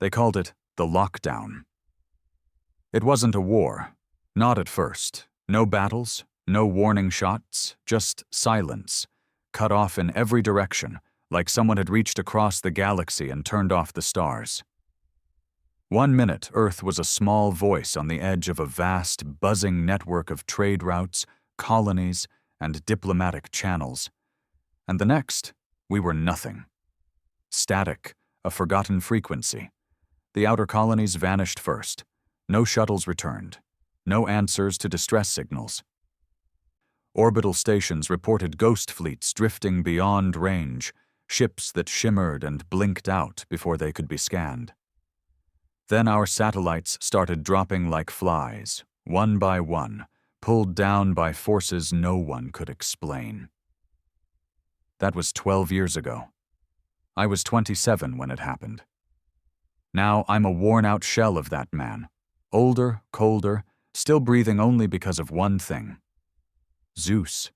They called it the lockdown. It wasn't a war. Not at first. No battles, no warning shots, just silence, cut off in every direction, like someone had reached across the galaxy and turned off the stars. 1 minute, Earth was a small voice on the edge of a vast, buzzing network of trade routes, colonies, and diplomatic channels. And the next, we were nothing. Static, a forgotten frequency. The outer colonies vanished first. No shuttles returned. No answers to distress signals. Orbital stations reported ghost fleets drifting beyond range, ships that shimmered and blinked out before they could be scanned. Then our satellites started dropping like flies, one by one, pulled down by forces no one could explain. That was 12 years ago. I was 27 when it happened. Now I'm a worn-out shell of that man, older, colder, still breathing only because of one thing. Zeus.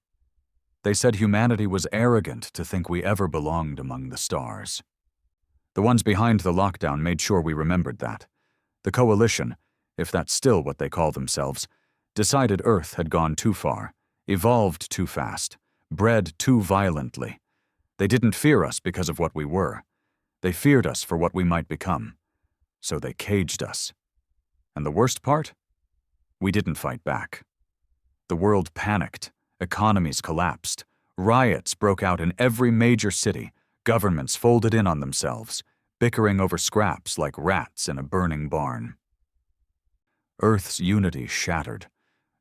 They said humanity was arrogant to think we ever belonged among the stars. The ones behind the lockdown made sure we remembered that. The coalition, if that's still what they call themselves, decided Earth had gone too far, evolved too fast, bred too violently. They didn't fear us because of what we were. They feared us for what we might become. So they caged us. And the worst part? We didn't fight back. The world panicked, economies collapsed, riots broke out in every major city, governments folded in on themselves, bickering over scraps like rats in a burning barn. Earth's unity shattered.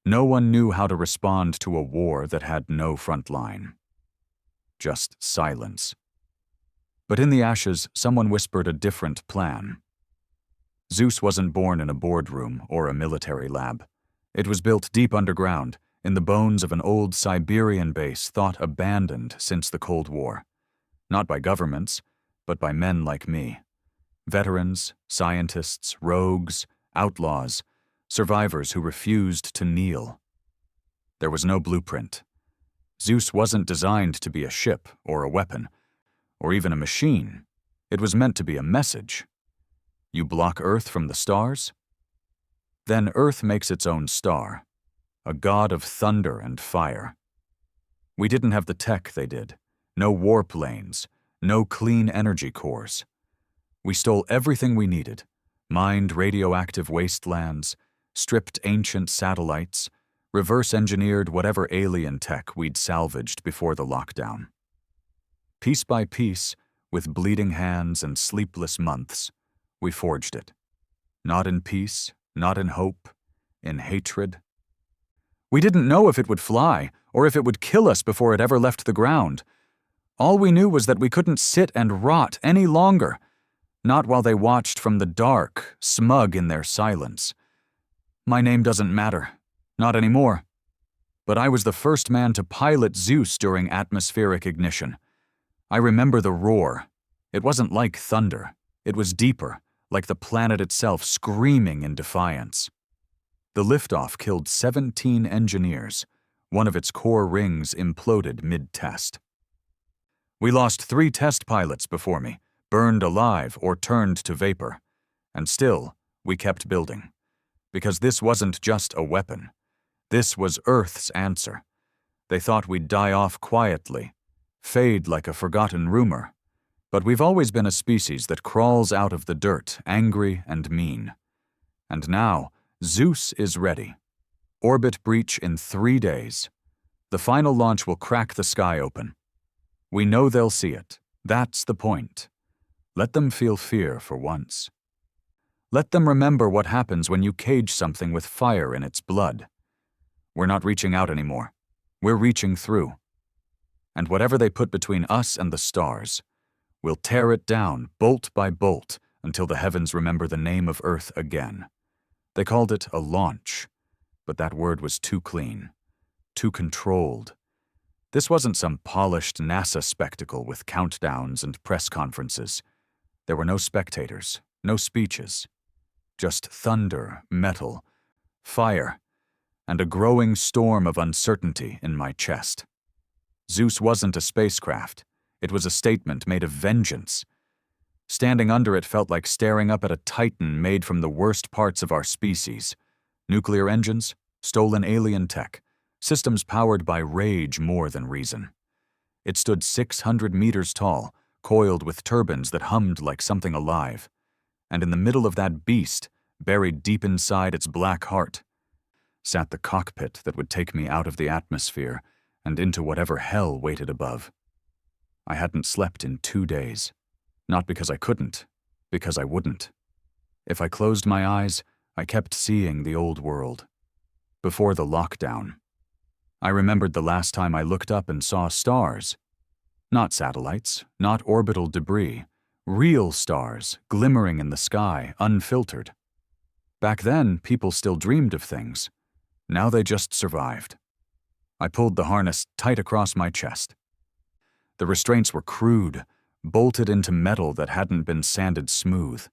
No one knew how to respond to a war that had no front line. Just silence. But in the ashes, someone whispered a different plan. Zeus wasn't born in a boardroom or a military lab. It was built deep underground, in the bones of an old Siberian base thought abandoned since the Cold War. Not by governments, but by men like me. Veterans, scientists, rogues, outlaws, survivors who refused to kneel. There was no blueprint. Zeus wasn't designed to be a ship or a weapon, or even a machine. It was meant to be a message. You block Earth from the stars? Then Earth makes its own star, a god of thunder and fire. We didn't have the tech they did, no warp lanes, no clean energy cores. We stole everything we needed, mined radioactive wastelands, stripped ancient satellites, reverse-engineered whatever alien tech we'd salvaged before the lockdown. Piece by piece, with bleeding hands and sleepless months, we forged it. Not in peace, not in hope, in hatred. We didn't know if it would fly, or if it would kill us before it ever left the ground. All we knew was that we couldn't sit and rot any longer, not while they watched from the dark, smug in their silence. My name doesn't matter, not anymore. But I was the first man to pilot Zeus during atmospheric ignition. I remember the roar. It wasn't like thunder. It was deeper, like the planet itself screaming in defiance. The liftoff killed 17 engineers. One of its core rings imploded mid-test. We lost 3 test pilots before me, burned alive or turned to vapor. And still, we kept building. Because this wasn't just a weapon. This was Earth's answer. They thought we'd die off quietly, fade like a forgotten rumor. But we've always been a species that crawls out of the dirt, angry and mean. And now, Zeus is ready. Orbit breach in 3 days. The final launch will crack the sky open. We know they'll see it. That's the point. Let them feel fear for once. Let them remember what happens when you cage something with fire in its blood. We're not reaching out anymore. We're reaching through. And whatever they put between us and the stars, we'll tear it down bolt by bolt until the heavens remember the name of Earth again. They called it a launch, but that word was too clean, too controlled. This wasn't some polished NASA spectacle with countdowns and press conferences. There were no spectators, no speeches. Just thunder, metal, fire, and a growing storm of uncertainty in my chest. Zeus wasn't a spacecraft. It was a statement made of vengeance. Standing under it felt like staring up at a titan made from the worst parts of our species. Nuclear engines, stolen alien tech, systems powered by rage more than reason. It stood 600 meters tall, coiled with turbines that hummed like something alive. And in the middle of that beast, buried deep inside its black heart, sat the cockpit that would take me out of the atmosphere and into whatever hell waited above. I hadn't slept in 2 days. Not because I couldn't, because I wouldn't. If I closed my eyes, I kept seeing the old world. Before the lockdown, I remembered the last time I looked up and saw stars. Not satellites, not orbital debris, real stars glimmering in the sky, unfiltered. Back then, people still dreamed of things. Now they just survived. I pulled the harness tight across my chest. The restraints were crude, bolted into metal that hadn't been sanded smooth.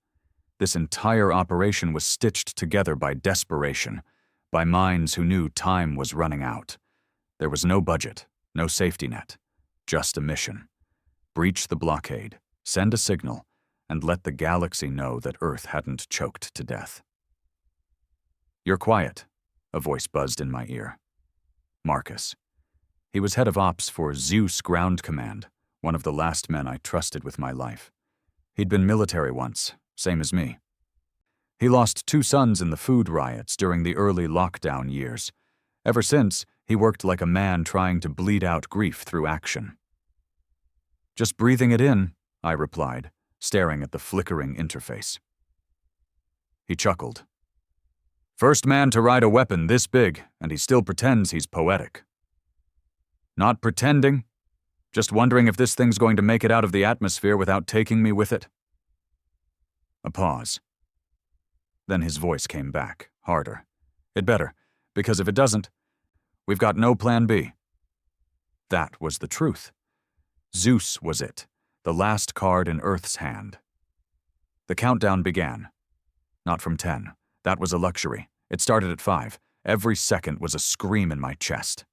This entire operation was stitched together by desperation, by minds who knew time was running out. There was no budget, no safety net, just a mission. Breach the blockade, send a signal, and let the galaxy know that Earth hadn't choked to death. "You're quiet," a voice buzzed in my ear. Marcus. He was head of ops for Zeus Ground Command, one of the last men I trusted with my life. He'd been military once, same as me. He lost 2 sons in the food riots during the early lockdown years. Ever since, he worked like a man trying to bleed out grief through action. "Just breathing it in," I replied, staring at the flickering interface. He chuckled. "First man to ride a weapon this big, and he still pretends he's poetic." "Not pretending. Just wondering if this thing's going to make it out of the atmosphere without taking me with it." A pause. Then his voice came back, harder. "It better, because if it doesn't, we've got no plan B." That was the truth. Zeus was it, the last card in Earth's hand. The countdown began. Not from 10. That was a luxury. It started at 5. Every second was a scream in my chest.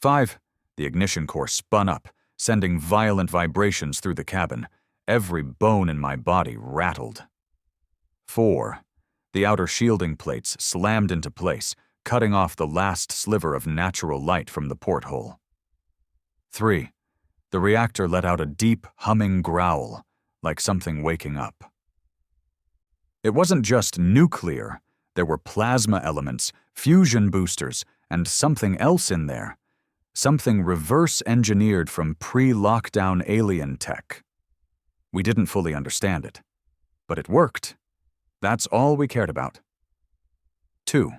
5. The ignition core spun up, sending violent vibrations through the cabin. Every bone in my body rattled. 4. The outer shielding plates slammed into place, cutting off the last sliver of natural light from the porthole. 3. The reactor let out a deep, humming growl, like something waking up. It wasn't just nuclear. There were plasma elements, fusion boosters, and something else in there. Something reverse-engineered from pre-lockdown alien tech. We didn't fully understand it. But it worked. That's all we cared about. 2.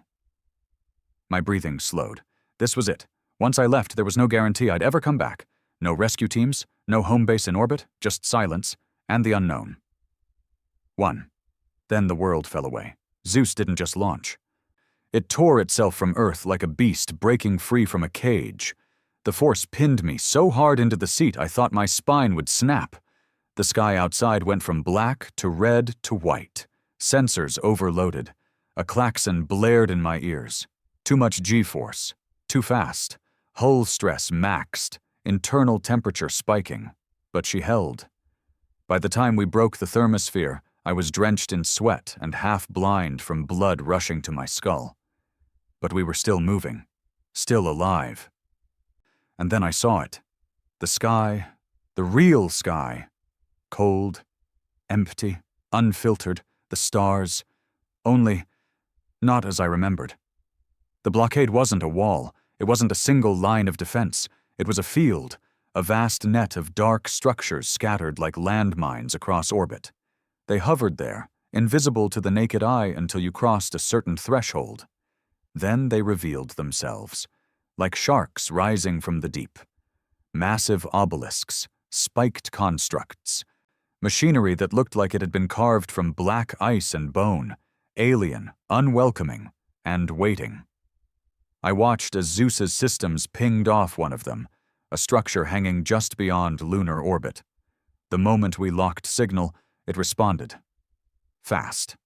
My breathing slowed. This was it. Once I left, there was no guarantee I'd ever come back. No rescue teams, no home base in orbit, just silence, and the unknown. 1. Then the world fell away. Zeus didn't just launch. It tore itself from Earth like a beast breaking free from a cage. The force pinned me so hard into the seat I thought my spine would snap. The sky outside went from black to red to white. Sensors overloaded. A klaxon blared in my ears. Too much G-force. Too fast. Hull stress maxed. Internal temperature spiking. But she held. By the time we broke the thermosphere, I was drenched in sweat and half blind from blood rushing to my skull. But we were still moving. Still alive. And then I saw it. The sky. The real sky. Cold. Empty. Unfiltered. The stars. Only, not as I remembered. The blockade wasn't a wall. It wasn't a single line of defense. It was a field, a vast net of dark structures scattered like landmines across orbit. They hovered there, invisible to the naked eye until you crossed a certain threshold. Then they revealed themselves, like sharks rising from the deep. Massive obelisks, spiked constructs, machinery that looked like it had been carved from black ice and bone, alien, unwelcoming, and waiting. I watched as Zeus's systems pinged off one of them, a structure hanging just beyond lunar orbit. The moment we locked signal, it responded. Fast.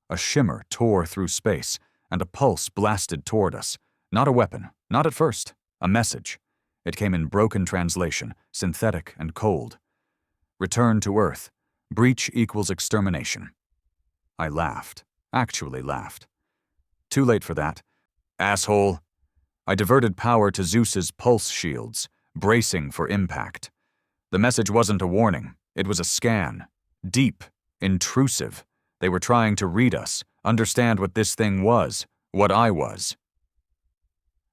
A shimmer tore through space, and a pulse blasted toward us. Not a weapon, not at first, a message. It came in broken translation, synthetic and cold. Return to Earth. Breach equals extermination. I laughed. Actually laughed. Too late for that. Asshole. I diverted power to Zeus's pulse shields, bracing for impact. The message wasn't a warning. It was a scan. Deep. Intrusive. They were trying to read us, understand what this thing was, what I was.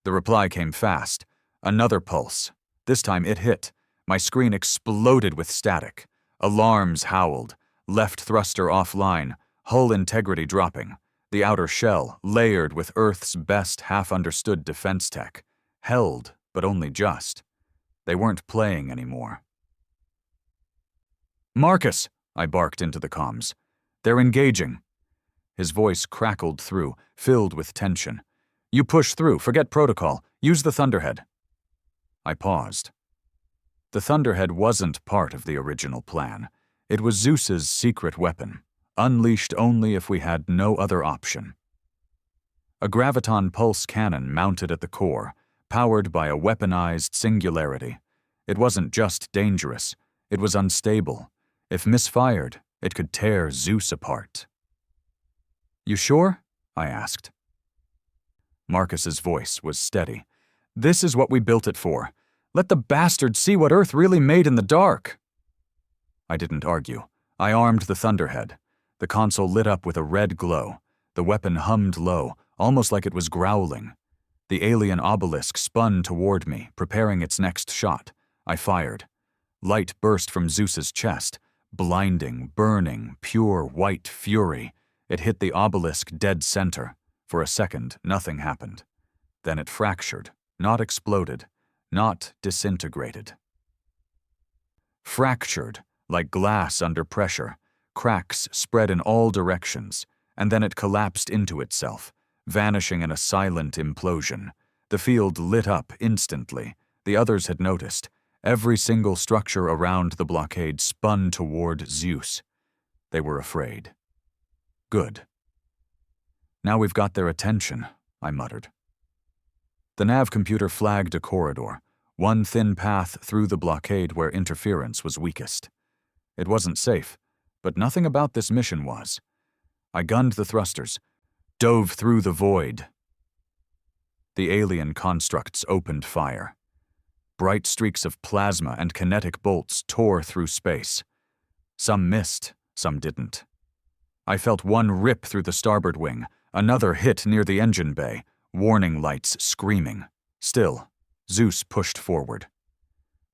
The reply came fast. Another pulse. This time it hit. My screen exploded with static. Alarms howled. Left thruster offline. Hull integrity dropping. The outer shell, layered with Earth's best half-understood defense tech. Held, but only just. They weren't playing anymore. "Marcus!" I barked into the comms. "They're engaging." His voice crackled through, filled with tension. "You push through, forget protocol. Use the Thunderhead." I paused. The Thunderhead wasn't part of the original plan. It was Zeus's secret weapon, unleashed only if we had no other option. A graviton pulse cannon mounted at the core, powered by a weaponized singularity. It wasn't just dangerous, it was unstable. If misfired, it could tear Zeus apart. "You sure?" I asked. Marcus's voice was steady. "This is what we built it for. Let the bastard see what Earth really made in the dark." I didn't argue. I armed the Thunderhead. The console lit up with a red glow. The weapon hummed low, almost like it was growling. The alien obelisk spun toward me, preparing its next shot. I fired. Light burst from Zeus's chest. Blinding, burning, pure white fury. It hit the obelisk dead center. For a second, nothing happened. Then it fractured, not exploded, not disintegrated. Fractured, like glass under pressure. Cracks spread in all directions, and then it collapsed into itself, vanishing in a silent implosion. The field lit up instantly. The others had noticed. Every single structure around the blockade spun toward Zeus. They were afraid. Good. "Now we've got their attention," I muttered. The nav computer flagged a corridor, one thin path through the blockade where interference was weakest. It wasn't safe, but nothing about this mission was. I gunned the thrusters, dove through the void. The alien constructs opened fire. Bright streaks of plasma and kinetic bolts tore through space. Some missed, some didn't. I felt one rip through the starboard wing, another hit near the engine bay, warning lights screaming. Still, Zeus pushed forward.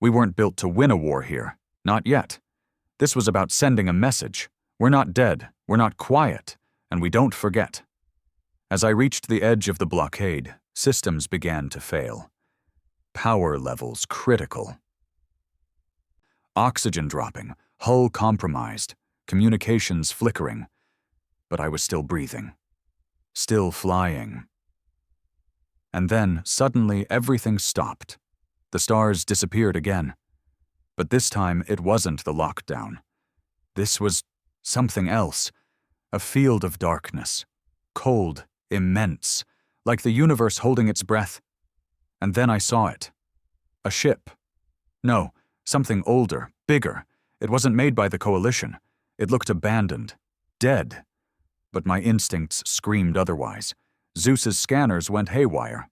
We weren't built to win a war here, not yet. This was about sending a message. We're not dead, we're not quiet, and we don't forget. As I reached the edge of the blockade, systems began to fail. Power levels critical. Oxygen dropping, hull compromised, communications flickering. But I was still breathing. Still flying. And then, suddenly, everything stopped. The stars disappeared again. But this time, it wasn't the lockdown. This was something else. A field of darkness. Cold, immense, like the universe holding its breath. And then I saw it. A ship. No, something older, bigger. It wasn't made by the coalition. It looked abandoned. Dead. But my instincts screamed otherwise. Zeus's scanners went haywire.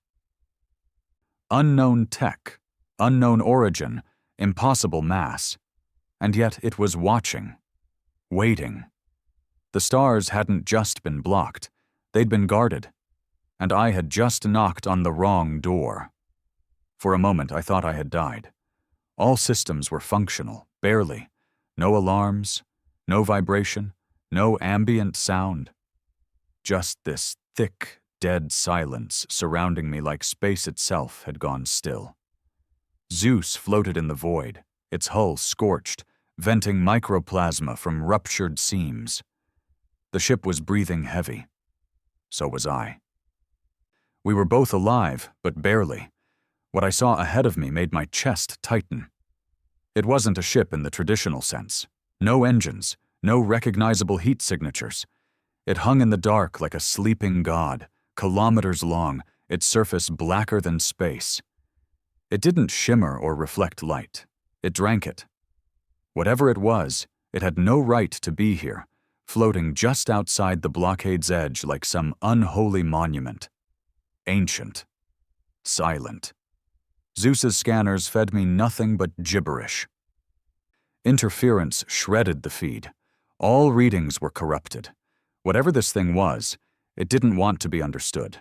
Unknown tech, unknown origin, impossible mass. And yet it was watching. Waiting. The stars hadn't just been blocked. They'd been guarded. And I had just knocked on the wrong door. For a moment, I thought I had died. All systems were functional, barely. No alarms, no vibration, no ambient sound. Just this thick, dead silence surrounding me like space itself had gone still. Zeus floated in the void, its hull scorched, venting microplasma from ruptured seams. The ship was breathing heavy. So was I. We were both alive, but barely. What I saw ahead of me made my chest tighten. It wasn't a ship in the traditional sense. No engines, no recognizable heat signatures. It hung in the dark like a sleeping god, kilometers long, its surface blacker than space. It didn't shimmer or reflect light. It drank it. Whatever it was, It had no right to be here, floating just outside the blockade's edge like some unholy monument. Ancient. Silent. Zeus's scanners fed me nothing but gibberish. Interference shredded the feed. All readings were corrupted. Whatever this thing was, it didn't want to be understood.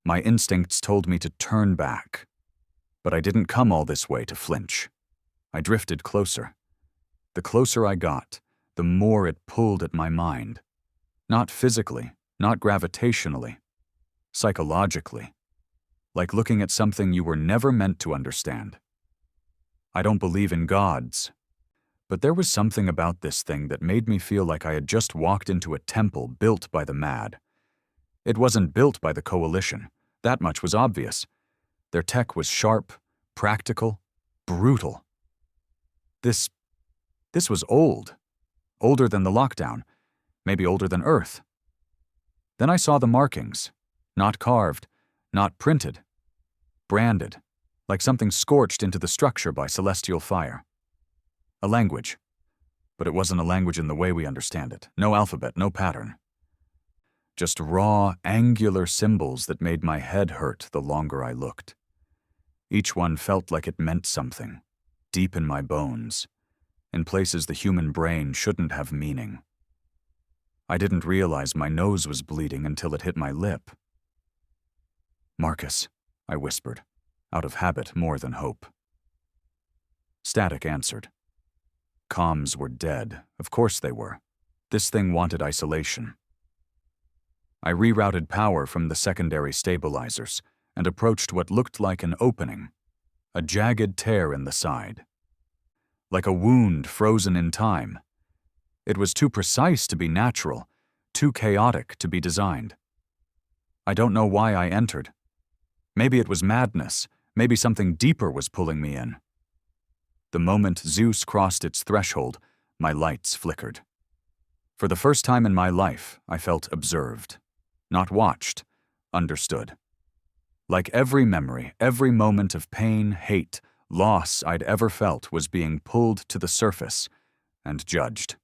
My instincts told me to turn back. But I didn't come all this way to flinch. I drifted closer. The closer I got, the more it pulled at my mind. Not physically, not gravitationally. Psychologically. Like looking at something you were never meant to understand. I don't believe in gods. But there was something about this thing that made me feel like I had just walked into a temple built by the mad. It wasn't built by the Coalition. That much was obvious. Their tech was sharp, practical, brutal. This was old. Older than the lockdown. Maybe older than Earth. Then I saw the markings. Not carved, not printed. Branded, like something scorched into the structure by celestial fire. A language. But it wasn't a language in the way we understand it. No alphabet, no pattern. Just raw, angular symbols that made my head hurt the longer I looked. Each one felt like it meant something, deep in my bones, in places the human brain shouldn't have meaning. I didn't realize my nose was bleeding until it hit my lip. "Marcus," I whispered, out of habit more than hope. Static answered. Comms were dead. Of course they were. This thing wanted isolation. I rerouted power from the secondary stabilizers and approached what looked like an opening, a jagged tear in the side. Like a wound frozen in time. It was too precise to be natural, too chaotic to be designed. I don't know why I entered. Maybe it was madness, maybe something deeper was pulling me in. The moment Zeus crossed its threshold, my lights flickered. For the first time in my life, I felt observed. Not watched, understood. Like every memory, every moment of pain, hate, loss I'd ever felt was being pulled to the surface and judged.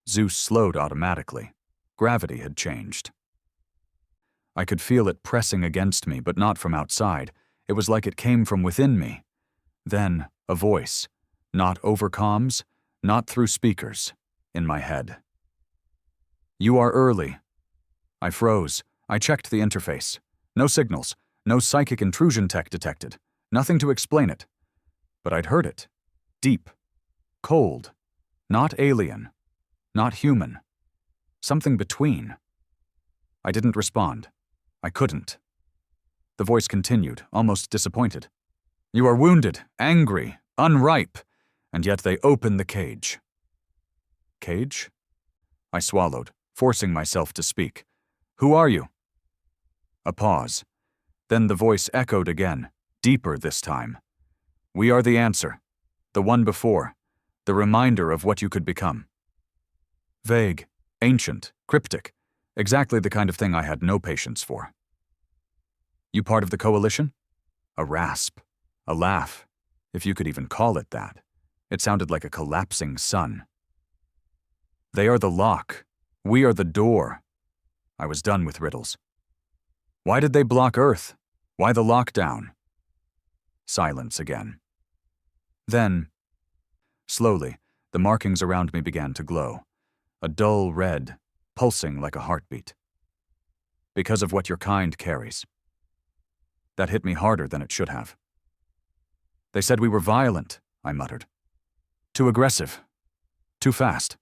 Zeus slowed automatically. Gravity had changed. I could feel it pressing against me, but not from outside. It was like it came from within me. Then, a voice, not over comms, not through speakers, in my head. "You are early." I froze. I checked the interface. No signals, no psychic intrusion tech detected. Nothing to explain it. But I'd heard it. Deep. Cold. Not alien. Not human. Something between. I didn't respond. I couldn't. The voice continued, almost disappointed. "You are wounded, angry, unripe, and yet they open the cage." Cage? I swallowed, forcing myself to speak. "Who are you?" A pause. Then the voice echoed again, deeper this time. "We are the answer. The one before. The reminder of what you could become." Vague, ancient, cryptic. Exactly the kind of thing I had no patience for. "You part of the Coalition?" A rasp. A laugh, if you could even call it that. It sounded like a collapsing sun. "They are the lock. We are the door." I was done with riddles. "Why did they block Earth? Why the lockdown?" Silence again. Then, slowly, the markings around me began to glow. A dull red, pulsing like a heartbeat. "Because of what your kind carries." That hit me harder than it should have. "They said we were violent," I muttered. "Too aggressive. Too fast."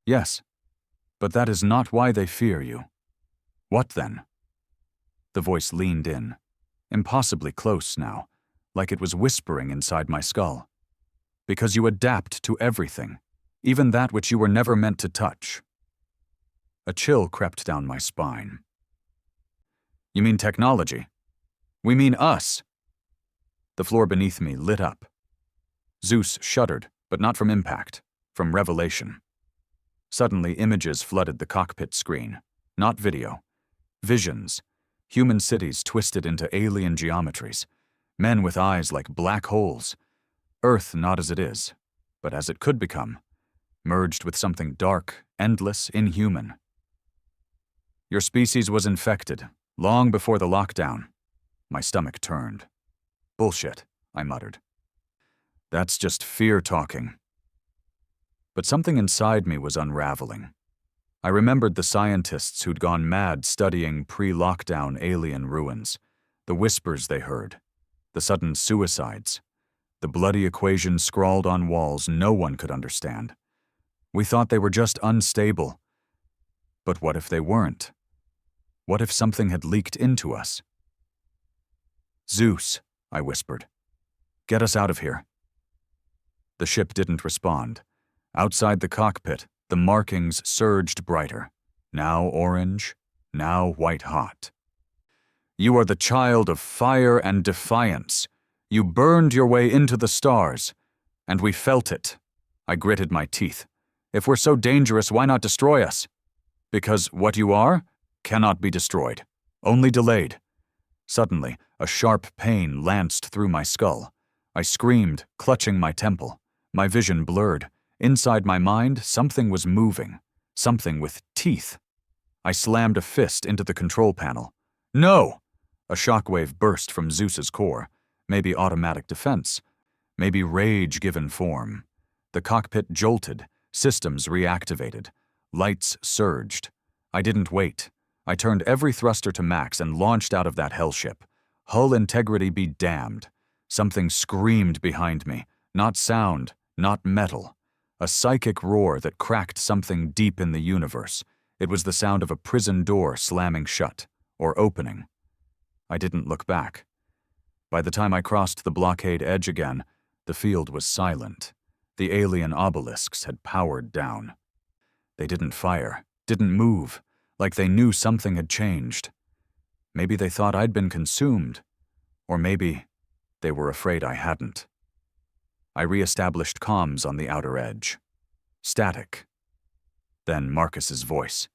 "Yes, but that is not why they fear you." "What then?" The voice leaned in, impossibly close now, like it was whispering inside my skull. "Because you adapt to everything, even that which you were never meant to touch." A chill crept down my spine. "You mean technology?" "We mean us." The floor beneath me lit up. Zeus shuddered, but not from impact, from revelation. Suddenly, images flooded the cockpit screen. Not video. Visions. Human cities twisted into alien geometries. Men with eyes like black holes. Earth not as it is, but as it could become. merged with something dark, endless, inhuman. Your species was infected, long before the lockdown. My stomach turned. Bullshit, I muttered. That's just fear talking. But something inside me was unraveling. I remembered the scientists who'd gone mad studying pre-lockdown alien ruins, the whispers they heard, the sudden suicides, the bloody equations scrawled on walls no one could understand. We thought they were just unstable. But what if they weren't? What if something had leaked into us? Zeus, I whispered. Get us out of here. The ship didn't respond. Outside the cockpit, the markings surged brighter, now orange, now white-hot. You are the child of fire and defiance. You burned your way into the stars, and we felt it. I gritted my teeth. If we're so dangerous, why not destroy us? Because what you are cannot be destroyed, only delayed. Suddenly, a sharp pain lanced through my skull. I screamed, clutching my temple. My vision blurred. Inside my mind, something was moving, something with teeth. I slammed a fist into the control panel. No! A shockwave burst from Zeus's core. Maybe automatic defense. Maybe rage given form. The cockpit jolted. Systems reactivated. Lights surged. I didn't wait. I turned every thruster to max and launched out of that hellship. Hull integrity be damned. Something screamed behind me. Not sound, not metal. A psychic roar that cracked something deep in the universe. It was the sound of a prison door slamming shut, or opening. I didn't look back. By the time I crossed the blockade edge again, the field was silent. The alien obelisks had powered down. They didn't fire, didn't move, like they knew something had changed. Maybe they thought I'd been consumed, or maybe they were afraid I hadn't. I re-established comms on the outer edge. Static. Then Marcus's voice.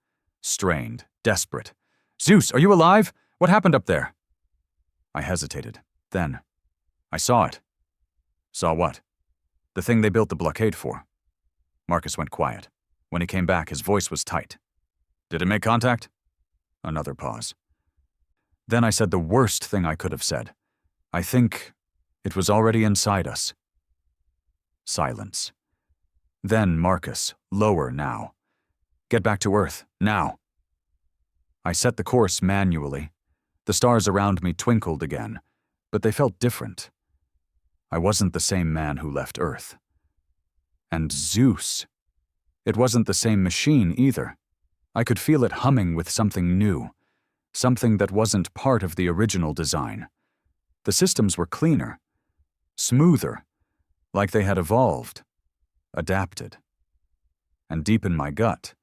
Strained, desperate. Zeus, are you alive? What happened up there? I hesitated. Then, I saw it. Saw what? The thing they built the blockade for. Marcus went quiet. When he came back, his voice was tight. Did it make contact? Another pause. Then I said the worst thing I could have said. I think it was already inside us. Silence. Then Marcus, lower now. Get back to Earth, now. I set the course manually. The stars around me twinkled again, but they felt different. I wasn't the same man who left Earth. And Zeus. It wasn't the same machine either. I could feel it humming with something new, something that wasn't part of the original design. The systems were cleaner, smoother, like they had evolved, adapted. And deep in my gut,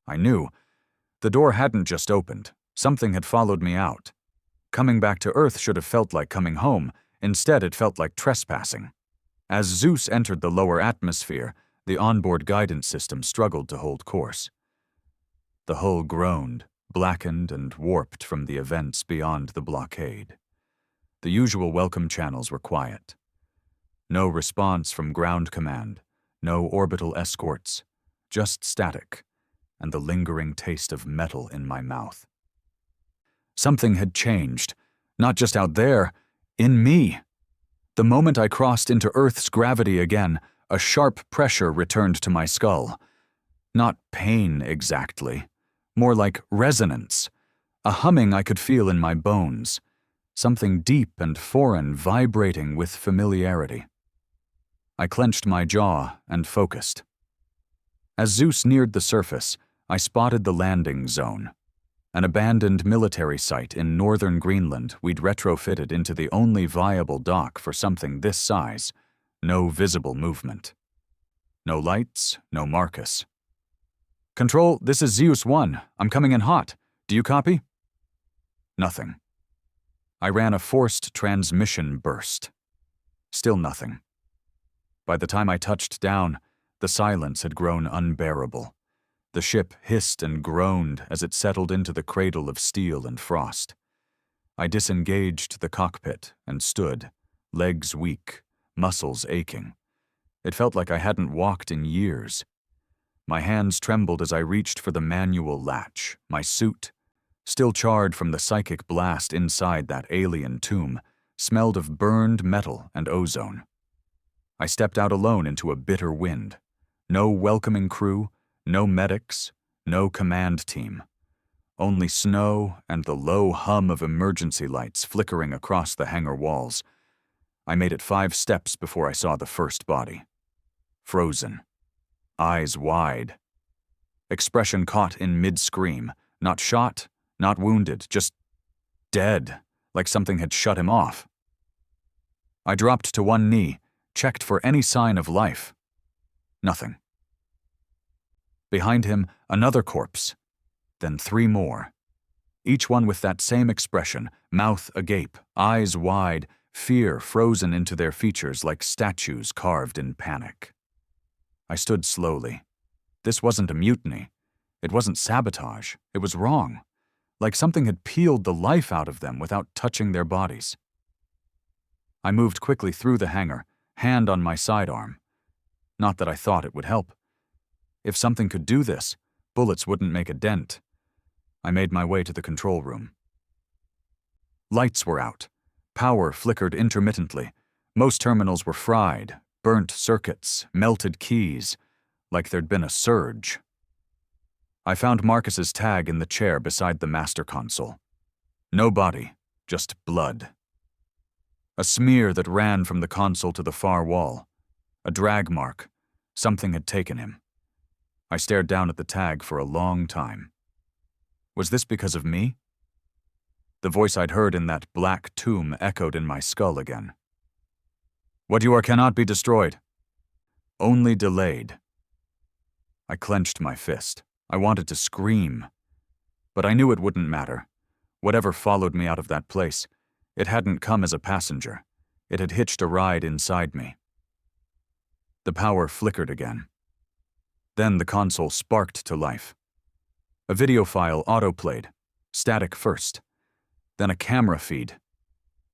I knew the door hadn't just opened. Something had followed me out. Coming back to Earth should have felt like coming home. Instead, it felt like trespassing. As Zeus entered the lower atmosphere, the onboard guidance system struggled to hold course. The hull groaned, blackened and warped from the events beyond the blockade. The usual welcome channels were quiet. No response from ground command, no orbital escorts, just static, and the lingering taste of metal in my mouth. Something had changed, not just out there, in me. The moment I crossed into Earth's gravity again, a sharp pressure returned to my skull. Not pain exactly, more like resonance, a humming I could feel in my bones, something deep and foreign vibrating with familiarity. I clenched my jaw and focused. As Zeus neared the surface, I spotted the landing zone. An abandoned military site in northern Greenland we'd retrofitted into the only viable dock for something this size. No visible movement. No lights, no Marcus. Control, this is Zeus 1. I'm coming in hot. Do you copy? Nothing. I ran a forced transmission burst. Still nothing. By the time I touched down, the silence had grown unbearable. The ship hissed and groaned as it settled into the cradle of steel and frost. I disengaged the cockpit and stood, legs weak, muscles aching. It felt like I hadn't walked in years. My hands trembled as I reached for the manual latch. My suit, still charred from the psychic blast inside that alien tomb, smelled of burned metal and ozone. I stepped out alone into a bitter wind. No welcoming crew, no medics, no command team. Only snow and the low hum of emergency lights flickering across the hangar walls. I made it 5 steps before I saw the first body. Frozen. Eyes wide. Expression caught in mid-scream. Not shot, not wounded, just dead, like something had shut him off. I dropped to one knee, checked for any sign of life. Nothing. Behind him, another corpse. Then 3 more. Each one with that same expression, mouth agape, eyes wide, fear frozen into their features like statues carved in panic. I stood slowly. This wasn't a mutiny. It wasn't sabotage. It was wrong. Like something had peeled the life out of them without touching their bodies. I moved quickly through the hangar, hand on my sidearm. Not that I thought it would help. If something could do this, bullets wouldn't make a dent. I made my way to the control room. Lights were out. Power flickered intermittently. Most terminals were fried, burnt circuits, melted keys, like there'd been a surge. I found Marcus's tag in the chair beside the master console. No body, just blood. A smear that ran from the console to the far wall. A drag mark. Something had taken him. I stared down at the tag for a long time. Was this because of me? The voice I'd heard in that black tomb echoed in my skull again. What you are cannot be destroyed. Only delayed. I clenched my fist. I wanted to scream. But I knew it wouldn't matter. Whatever followed me out of that place, it hadn't come as a passenger. It had hitched a ride inside me. The power flickered again. Then the console sparked to life. A video file autoplayed, static first. Then a camera feed.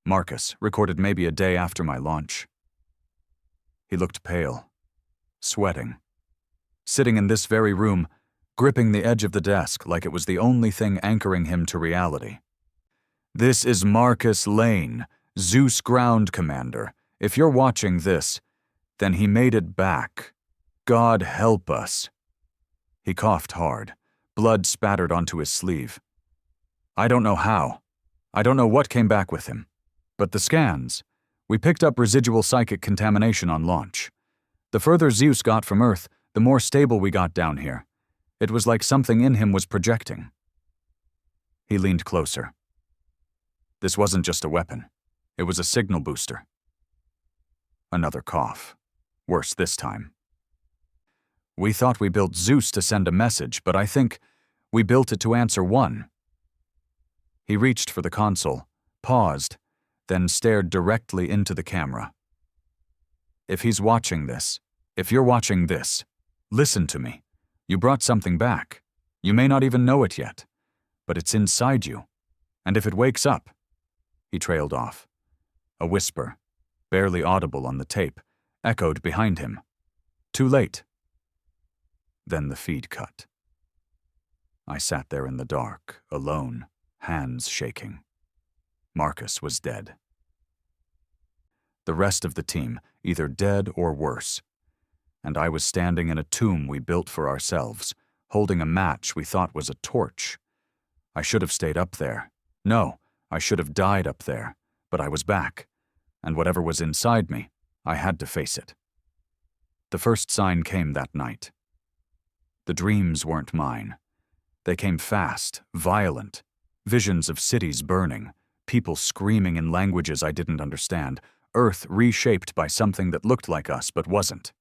Marcus, recorded maybe a day after my launch. He looked pale, sweating. Sitting in this very room, gripping the edge of the desk like it was the only thing anchoring him to reality. This is Marcus Lane, Zeus ground commander. If you're watching this, then he made it back. God help us. He coughed hard. Blood spattered onto his sleeve. I don't know how. I don't know what came back with him. But the scans, we picked up residual psychic contamination on launch. The further Zeus got from Earth, the more stable we got down here. It was like something in him was projecting. He leaned closer. This wasn't just a weapon. It was a signal booster. Another cough. Worse this time. We thought we built Zeus to send a message, but I think we built it to answer one. He reached for the console, paused, then stared directly into the camera. If he's watching this, if you're watching this, listen to me. You brought something back. You may not even know it yet, but it's inside you. And if it wakes up, he trailed off. A whisper, barely audible on the tape, echoed behind him. Too late. Then the feed cut. I sat there in the dark, alone, hands shaking. Marcus was dead. The rest of the team, either dead or worse. And I was standing in a tomb we built for ourselves, holding a match we thought was a torch. I should have stayed up there. No, I should have died up there, but I was back, and whatever was inside me, I had to face it. The first sign came that night. The dreams weren't mine. They came fast, violent, visions of cities burning, people screaming in languages I didn't understand, Earth reshaped by something that looked like us but wasn't.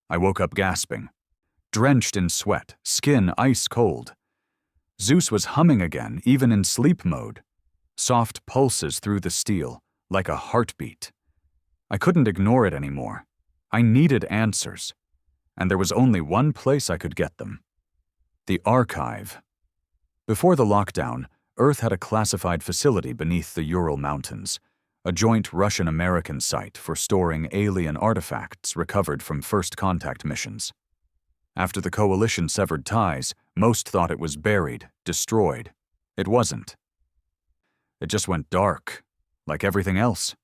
I woke up gasping, drenched in sweat, skin ice cold. Zeus was humming again, even in sleep mode. Soft pulses through the steel, like a heartbeat. I couldn't ignore it anymore. I needed answers. And there was only one place I could get them. The archive. Before the lockdown, Earth had a classified facility beneath the Ural Mountains, a joint Russian-American site for storing alien artifacts recovered from first contact missions. After the coalition severed ties, most thought it was buried, destroyed. It wasn't. It just went dark, like everything else.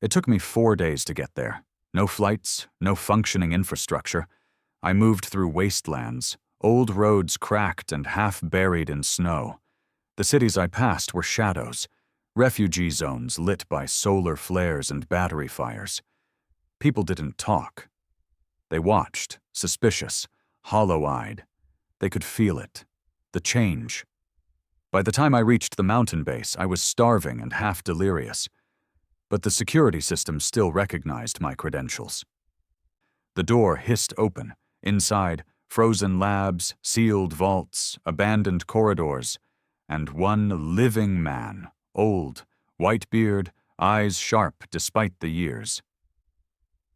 It took me 4 days to get there. No flights, no functioning infrastructure. I moved through wastelands, old roads cracked and half buried in snow. The cities I passed were shadows, refugee zones lit by solar flares and battery fires. People didn't talk. They watched, suspicious, hollow-eyed. They could feel it, the change. By the time I reached the mountain base, I was starving and half delirious. But the security system still recognized my credentials. The door hissed open. Inside, frozen labs, sealed vaults, abandoned corridors, and one living man, old, white beard, eyes sharp despite the years.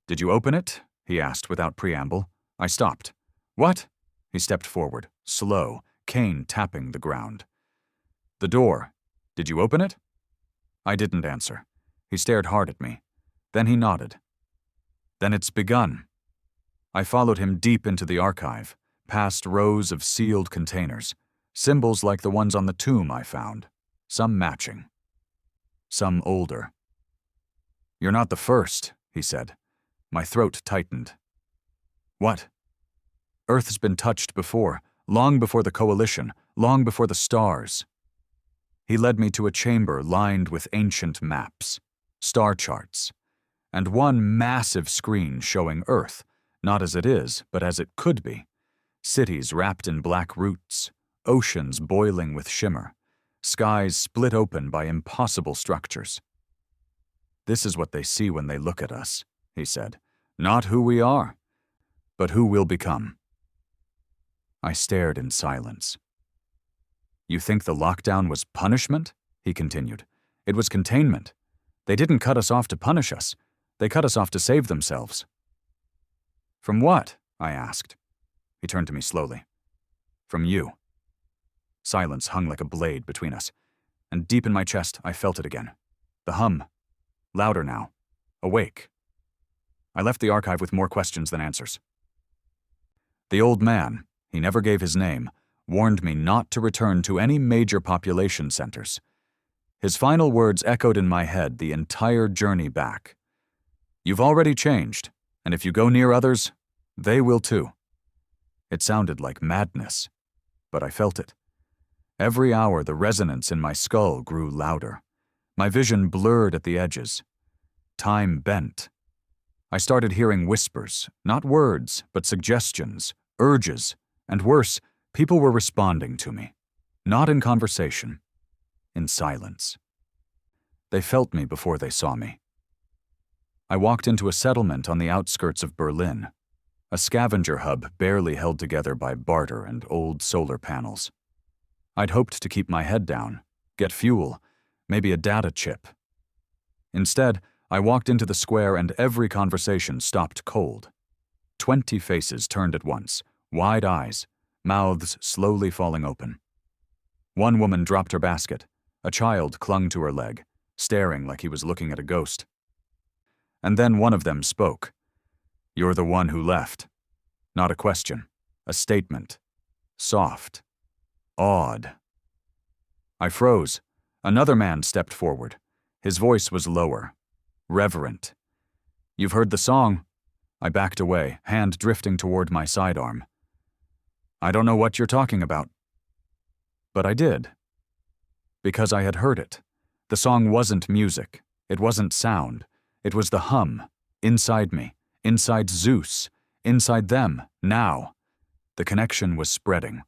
"Did you open it?" he asked without preamble. I stopped. "What?" He stepped forward, slow, cane tapping the ground. "The door. Did you open it?" I didn't answer. He stared hard at me. Then he nodded. "Then it's begun." I followed him deep into the archive, past rows of sealed containers, symbols like the ones on the tomb I found, some matching, some older. "You're not the first," he said. My throat tightened. "What?" "Earth's been touched before, long before the coalition, long before the stars." He led me to a chamber lined with ancient maps, star charts, and one massive screen showing Earth, not as it is, but as it could be. Cities wrapped in black roots, oceans boiling with shimmer, skies split open by impossible structures. "This is what they see when they look at us," he said. "Not who we are, but who we'll become." I stared in silence. "You think the lockdown was punishment?" he continued. "It was containment. They didn't cut us off to punish us. They cut us off to save themselves." "From what?" I asked. He turned to me slowly. "From you." Silence hung like a blade between us, and deep in my chest I felt it again. The hum. Louder now. Awake. I left the archive with more questions than answers. The old man, he never gave his name, warned me not to return to any major population centers. His final words echoed in my head the entire journey back. "You've already changed, and if you go near others, they will too." It sounded like madness, but I felt it. Every hour the resonance in my skull grew louder. My vision blurred at the edges. Time bent. I started hearing whispers, not words, but suggestions, urges, and worse, people were responding to me. Not in conversation, in silence. They felt me before they saw me. I walked into a settlement on the outskirts of Berlin, a scavenger hub barely held together by barter and old solar panels. I'd hoped to keep my head down, get fuel, maybe a data chip. Instead, I walked into the square and every conversation stopped cold. 20 faces turned at once, wide eyes, mouths slowly falling open. One woman dropped her basket. A child clung to her leg, staring like he was looking at a ghost. And then one of them spoke. "You're the one who left." Not a question, a statement. Soft. Awed. I froze. Another man stepped forward. His voice was lower, reverent. "You've heard the song." I backed away, hand drifting toward my sidearm. "I don't know what you're talking about." But I did. Because I had heard it. The song wasn't music. It wasn't sound. It was the hum, inside me, inside Zeus, inside them, now. The connection was spreading.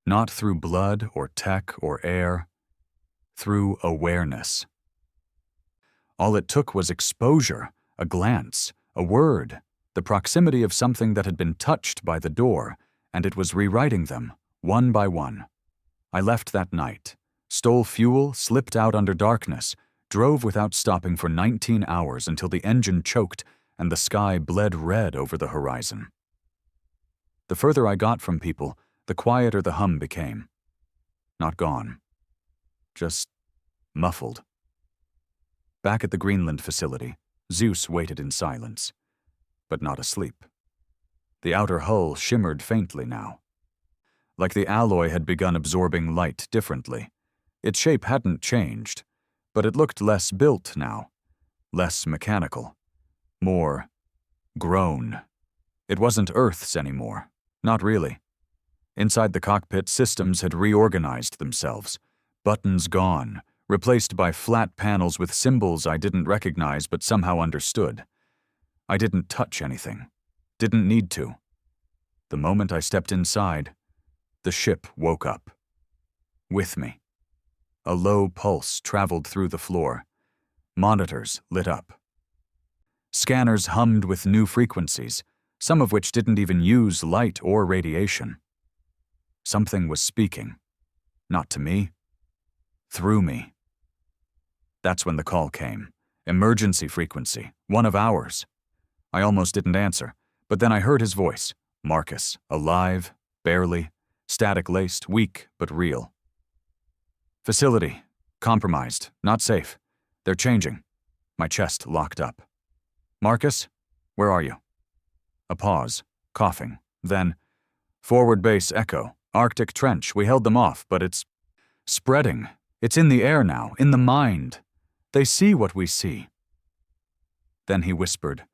Not through blood or tech or air. Through awareness. All it took was exposure, a glance, a word, the proximity of something that had been touched by the door, and it was rewriting them, one by one. I left that night, stole fuel, slipped out under darkness, drove without stopping for 19 hours until the engine choked and the sky bled red over the horizon. The further I got from people, the quieter the hum became. Not gone. Just muffled. Back at the Greenland facility, Zeus waited in silence, but not asleep. The outer hull shimmered faintly now, like the alloy had begun absorbing light differently. Its shape hadn't changed, but it looked less built now, less mechanical, more grown. It wasn't Earth's anymore, not really. Inside the cockpit, systems had reorganized themselves, buttons gone, replaced by flat panels with symbols I didn't recognize but somehow understood. I didn't touch anything, didn't need to. The moment I stepped inside, the ship woke up. With me. A low pulse traveled through the floor. Monitors lit up. Scanners hummed with new frequencies, some of which didn't even use light or radiation. Something was speaking. Not to me. Through me. That's when the call came. Emergency frequency, one of ours. I almost didn't answer, but then I heard his voice. Marcus, alive, barely, static-laced, weak but real. Facility, compromised, not safe. They're changing. My chest locked up. Marcus, where are you? A pause, coughing. Then, forward base echo, Arctic trench. We held them off, but it's spreading. It's in the air now, in the mind. They see what we see. Then he whispered,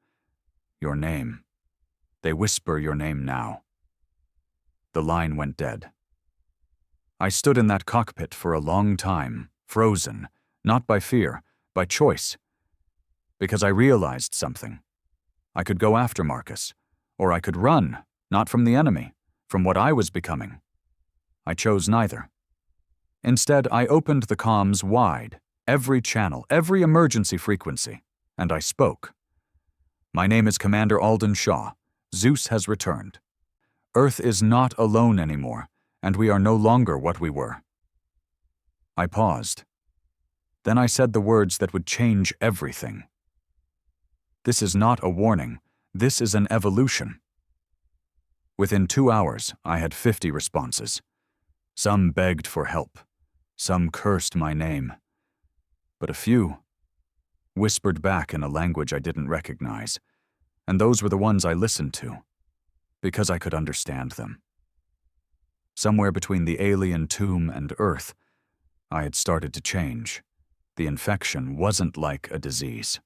your name. They whisper your name now. The line went dead. I stood in that cockpit for a long time, frozen, not by fear, by choice. Because I realized something. I could go after Marcus, or I could run, not from the enemy, from what I was becoming. I chose neither. Instead, I opened the comms wide, every channel, every emergency frequency, and I spoke. My name is Commander Alden Shaw. Zeus has returned. Earth is not alone anymore, and we are no longer what we were. I paused. Then I said the words that would change everything. This is not a warning. This is an evolution. Within 2 hours, I had 50 responses. Some begged for help. Some cursed my name. But a few whispered back in a language I didn't recognize, and those were the ones I listened to, because I could understand them. Somewhere between the alien tomb and Earth, I had started to change. The infection wasn't like a disease.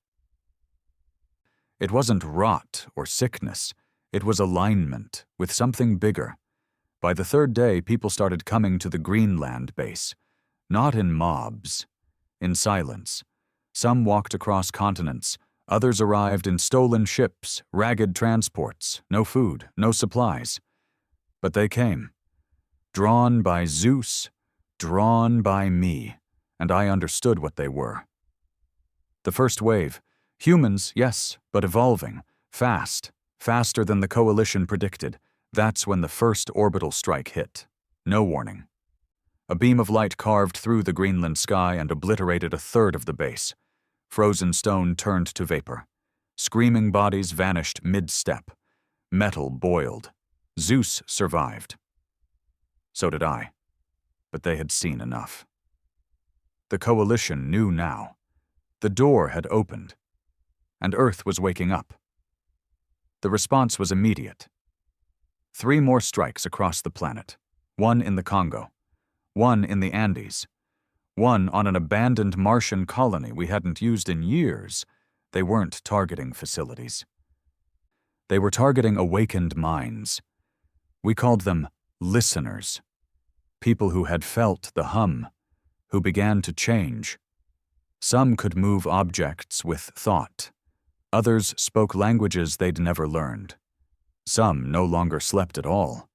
It wasn't rot or sickness. It was alignment with something bigger. By the 3rd day, people started coming to the Greenland base, not in mobs, in silence. Some walked across continents. Others arrived in stolen ships, ragged transports, no food, no supplies. But they came. Drawn by Zeus, drawn by me, and I understood what they were. The first wave, humans, yes, but evolving, fast, faster than the coalition predicted. That's when the first orbital strike hit. No warning. A beam of light carved through the Greenland sky and obliterated a third of the base. Frozen stone turned to vapor. Screaming bodies vanished mid-step. Metal boiled. Zeus survived. So did I. But they had seen enough. The coalition knew now. The door had opened. And Earth was waking up. The response was immediate. 3 more strikes across the planet. 1 in the Congo. 1 in the Andes. 1 on an abandoned Martian colony we hadn't used in years. They weren't targeting facilities. They were targeting awakened minds. We called them listeners. People who had felt the hum, who began to change. Some could move objects with thought. Others spoke languages they'd never learned. Some no longer slept at all.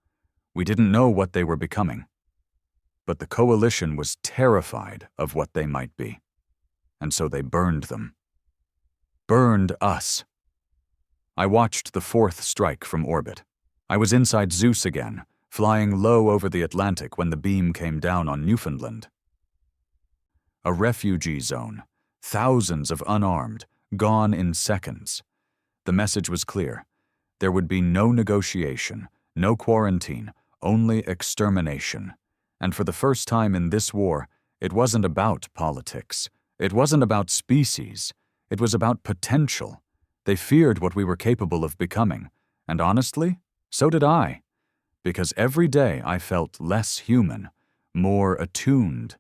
We didn't know what they were becoming. But the coalition was terrified of what they might be. And so they burned them. Burned us. I watched the 4th strike from orbit. I was inside Zeus again, flying low over the Atlantic when the beam came down on Newfoundland. A refugee zone, thousands of unarmed, gone in seconds. The message was clear. There would be no negotiation, no quarantine, only extermination. And for the first time in this war, it wasn't about politics. It wasn't about species. It was about potential. They feared what we were capable of becoming, and honestly, so did I. Because every day I felt less human, more attuned.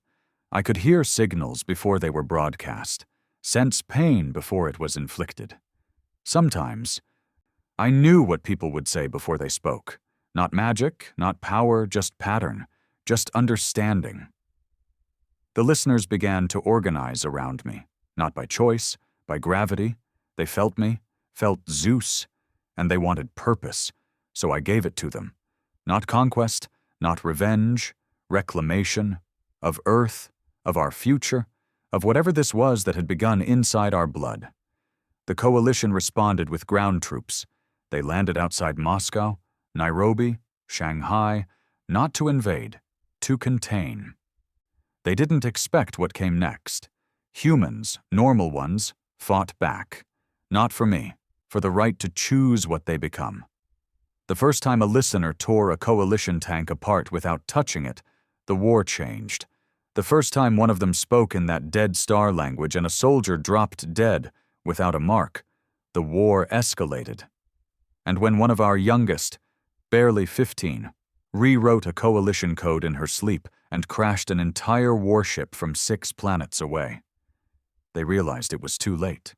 I could hear signals before they were broadcast, sense pain before it was inflicted. Sometimes, I knew what people would say before they spoke. Not magic, not power, just pattern, just understanding. The listeners began to organize around me, not by choice, by gravity. They felt me, felt Zeus, and they wanted purpose, so I gave it to them. Not conquest, not revenge, reclamation, of Earth, of our future, of whatever this was that had begun inside our blood. The coalition responded with ground troops. They landed outside Moscow, Nairobi, Shanghai, not to invade, to contain. They didn't expect what came next. Humans, normal ones, fought back. Not for me, for the right to choose what they become. The first time a listener tore a coalition tank apart without touching it, the war changed. The first time one of them spoke in that Dead Star language and a soldier dropped dead without a mark, the war escalated. And when one of our youngest, barely 15, rewrote a coalition code in her sleep and crashed an entire warship from 6 planets away, they realized it was too late.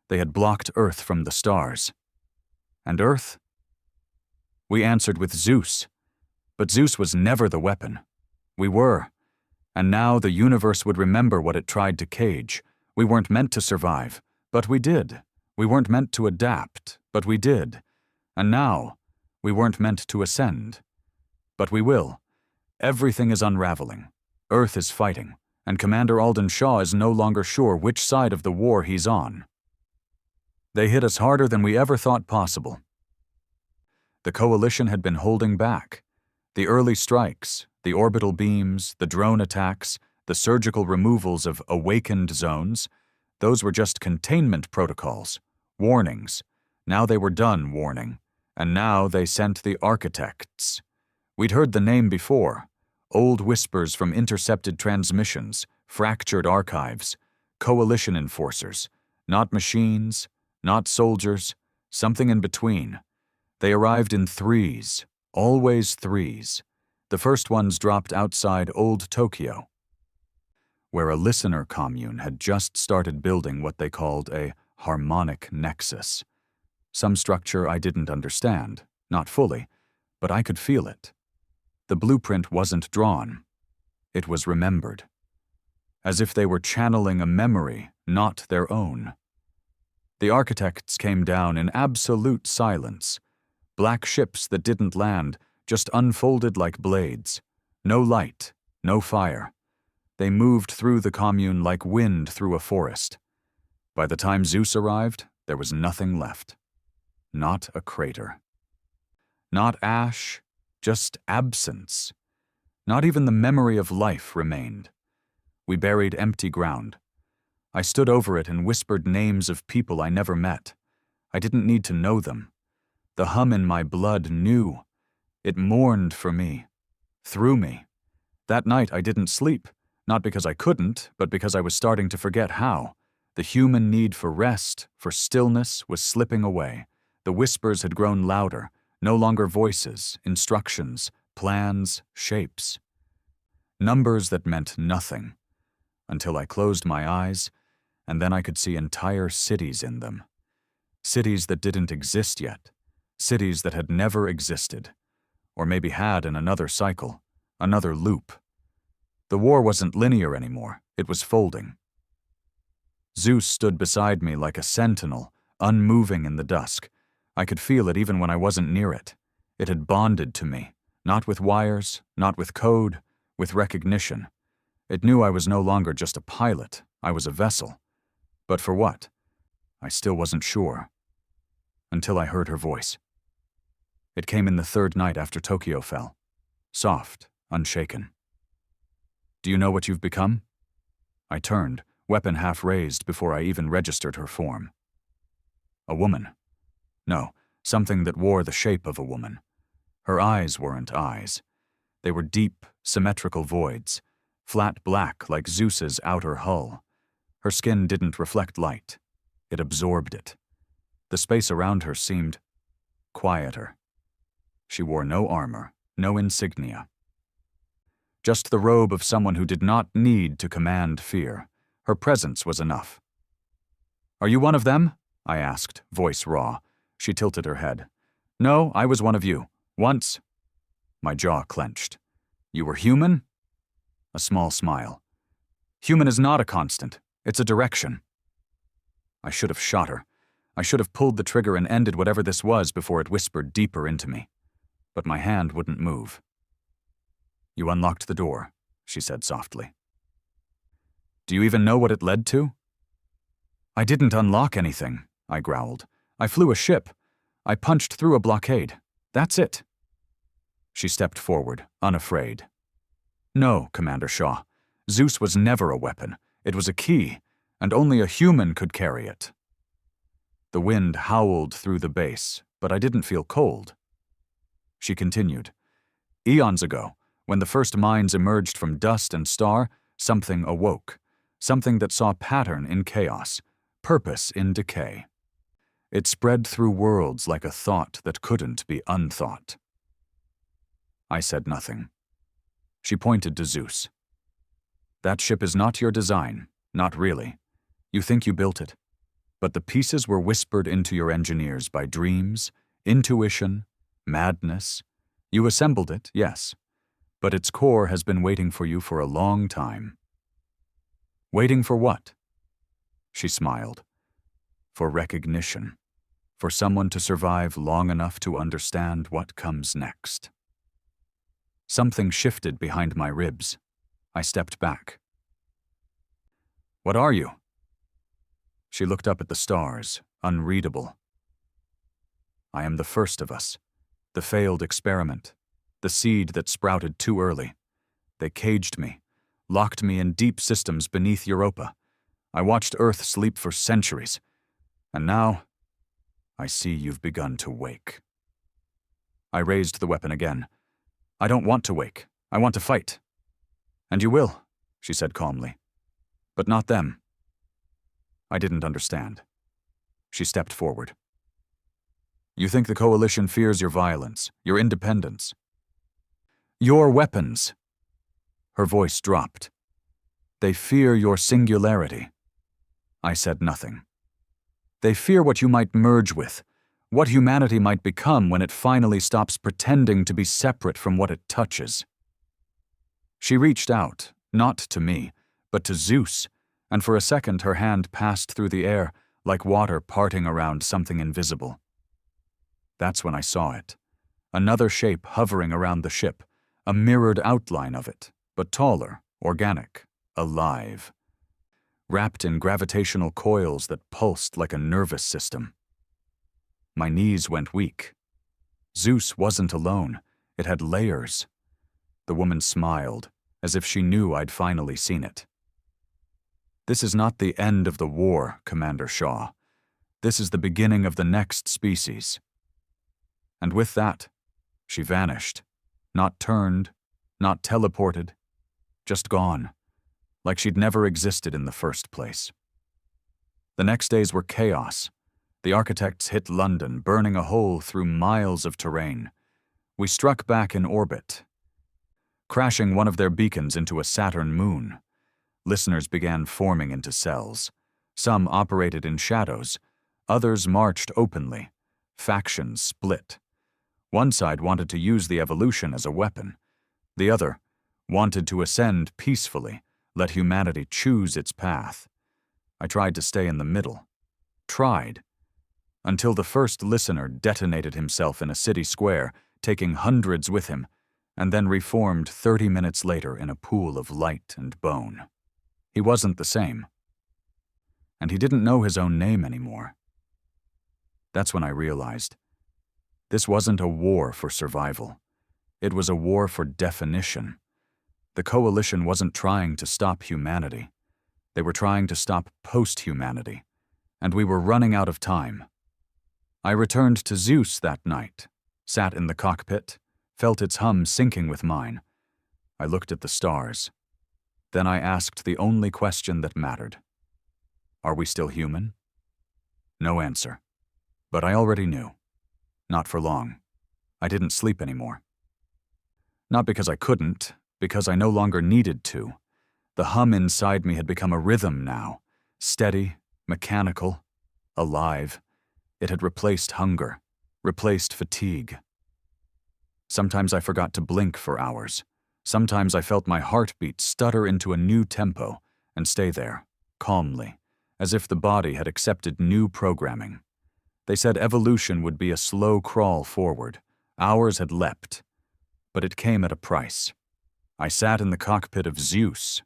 They had blocked Earth from the stars. And Earth? We answered with Zeus. But Zeus was never the weapon. We were. And now the universe would remember what it tried to cage. We weren't meant to survive, but we did. We weren't meant to adapt, but we did. And now, we weren't meant to ascend. But we will. Everything is unraveling. Earth is fighting, and Commander Alden Shaw is no longer sure which side of the war he's on. They hit us harder than we ever thought possible. The coalition had been holding back. The early strikes, the orbital beams, the drone attacks, the surgical removals of awakened zones, those were just containment protocols, warnings. Now they were done warning, and now they sent the architects. We'd heard the name before, old whispers from intercepted transmissions, fractured archives, coalition enforcers, not machines, not soldiers, something in between. They arrived in threes, always threes. The first ones dropped outside Old Tokyo, where a listener commune had just started building what they called a harmonic nexus. Some structure I didn't understand, not fully, but I could feel it. The blueprint wasn't drawn. It was remembered. As if they were channeling a memory, not their own. The architects came down in absolute silence. Black ships that didn't land, just unfolded like blades. No light, no fire. They moved through the commune like wind through a forest. By the time Zeus arrived, there was nothing left. Not a crater. Not ash, just absence. Not even the memory of life remained. We buried empty ground. I stood over it and whispered names of people I never met. I didn't need to know them. The hum in my blood knew. It mourned for me, through me. That night I didn't sleep, not because I couldn't, but because I was starting to forget how. The human need for rest, for stillness, was slipping away. The whispers had grown louder, no longer voices, instructions, plans, shapes. Numbers that meant nothing, until I closed my eyes, and then I could see entire cities in them. Cities that didn't exist yet. Cities that had never existed. Or maybe had in another cycle, another loop. The war wasn't linear anymore, it was folding. Zeus stood beside me like a sentinel, unmoving in the dusk. I could feel it even when I wasn't near it. It had bonded to me, not with wires, not with code, with recognition. It knew I was no longer just a pilot, I was a vessel. But for what? I still wasn't sure. Until I heard her voice. It came in the third night after Tokyo fell. Soft, unshaken. Do you know what you've become? I turned, weapon half raised before I even registered her form. A woman. No, something that wore the shape of a woman. Her eyes weren't eyes. They were deep, symmetrical voids, flat black like Zeus's outer hull. Her skin didn't reflect light. It absorbed it. The space around her seemed quieter. She wore no armor, no insignia. Just the robe of someone who did not need to command fear. Her presence was enough. "Are you one of them?" I asked, voice raw. She tilted her head. "No, I was one of you. Once." My jaw clenched. "You were human?" A small smile. "Human is not a constant. It's a direction." I should have shot her. I should have pulled the trigger and ended whatever this was before it whispered deeper into me. But my hand wouldn't move. "You unlocked the door," she said softly. "Do you even know what it led to?" "I didn't unlock anything," I growled. "I flew a ship. I punched through a blockade. That's it." She stepped forward, unafraid. "No, Commander Shaw. Zeus was never a weapon. It was a key, and only a human could carry it." The wind howled through the base, but I didn't feel cold. She continued. "Eons ago, when the first minds emerged from dust and star, something awoke. Something that saw pattern in chaos, purpose in decay. It spread through worlds like a thought that couldn't be unthought." I said nothing. She pointed to Zeus. "That ship is not your design, not really. You think you built it. But the pieces were whispered into your engineers by dreams, intuition, madness. You assembled it, yes. But its core has been waiting for you for a long time." "Waiting for what?" She smiled. "For recognition. For someone to survive long enough to understand what comes next." Something shifted behind my ribs. I stepped back. "What are you?" She looked up at the stars, unreadable. "I am the first of us. The failed experiment. The seed that sprouted too early. They caged me, locked me in deep systems beneath Europa. I watched Earth sleep for centuries. And now, I see you've begun to wake." I raised the weapon again. "I don't want to wake. I want to fight." "And you will," she said calmly. "But not them." I didn't understand. She stepped forward. "You think the Coalition fears your violence, your independence." "Your weapons." Her voice dropped. "They fear your singularity." I said nothing. "They fear what you might merge with, what humanity might become when it finally stops pretending to be separate from what it touches." She reached out, not to me, but to Zeus, and for a second her hand passed through the air like water parting around something invisible. That's when I saw it. Another shape hovering around the ship, a mirrored outline of it, but taller, organic, alive. Wrapped in gravitational coils that pulsed like a nervous system. My knees went weak. Zeus wasn't alone. It had layers. The woman smiled, as if she knew I'd finally seen it. "This is not the end of the war, Commander Shaw. This is the beginning of the next species." And with that, she vanished. Not turned, not teleported, just gone, like she'd never existed in the first place. The next days were chaos. The architects hit London, burning a hole through miles of terrain. We struck back in orbit, crashing one of their beacons into a Saturn moon. Listeners began forming into cells. Some operated in shadows, others marched openly. Factions split. One side wanted to use the evolution as a weapon. The other wanted to ascend peacefully, let humanity choose its path. I tried to stay in the middle. Tried. Until the first listener detonated himself in a city square, taking hundreds with him, and then reformed 30 minutes later in a pool of light and bone. He wasn't the same. And he didn't know his own name anymore. That's when I realized this wasn't a war for survival. It was a war for definition. The Coalition wasn't trying to stop humanity. They were trying to stop post-humanity. And we were running out of time. I returned to Zeus that night, sat in the cockpit, felt its hum syncing with mine. I looked at the stars. Then I asked the only question that mattered. Are we still human? No answer. But I already knew. Not for long. I didn't sleep anymore. Not because I couldn't, because I no longer needed to. The hum inside me had become a rhythm now, steady, mechanical, alive. It had replaced hunger, replaced fatigue. Sometimes I forgot to blink for hours. Sometimes I felt my heartbeat stutter into a new tempo and stay there, calmly, as if the body had accepted new programming. They said evolution would be a slow crawl forward. Ours had leapt. But it came at a price. I sat in the cockpit of Zeus,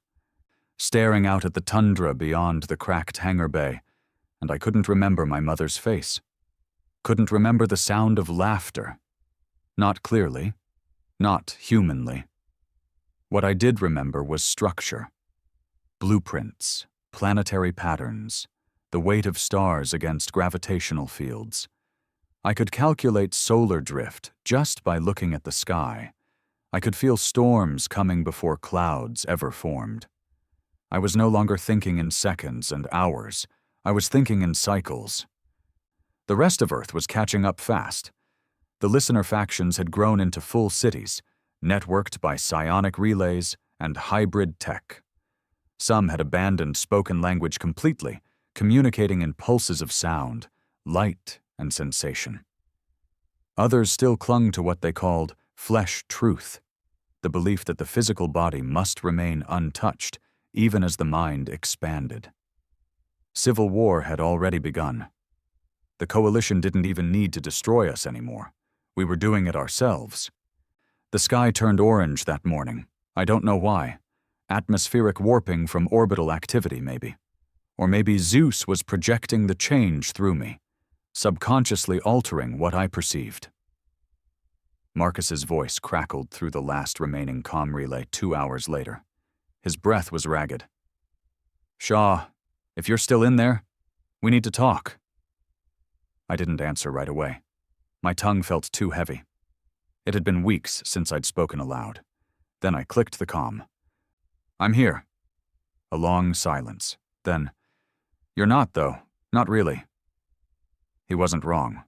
staring out at the tundra beyond the cracked hangar bay, and I couldn't remember my mother's face. Couldn't remember the sound of laughter. Not clearly, not humanly. What I did remember was structure. Blueprints, planetary patterns, the weight of stars against gravitational fields. I could calculate solar drift just by looking at the sky. I could feel storms coming before clouds ever formed. I was no longer thinking in seconds and hours. I was thinking in cycles. The rest of Earth was catching up fast. The listener factions had grown into full cities, networked by psionic relays and hybrid tech. Some had abandoned spoken language completely, communicating in pulses of sound, light, and sensation. Others still clung to what they called flesh truth, the belief that the physical body must remain untouched, even as the mind expanded. Civil war had already begun. The coalition didn't even need to destroy us anymore. We were doing it ourselves. The sky turned orange that morning. I don't know why. Atmospheric warping from orbital activity, maybe. Or maybe Zeus was projecting the change through me, subconsciously altering what I perceived. Marcus's voice crackled through the last remaining comm relay 2 hours later. His breath was ragged. "Shaw, if you're still in there, we need to talk." I didn't answer right away. My tongue felt too heavy. It had been weeks since I'd spoken aloud. Then I clicked the comm. "I'm here." A long silence. Then, "You're not, though. Not really." He wasn't wrong.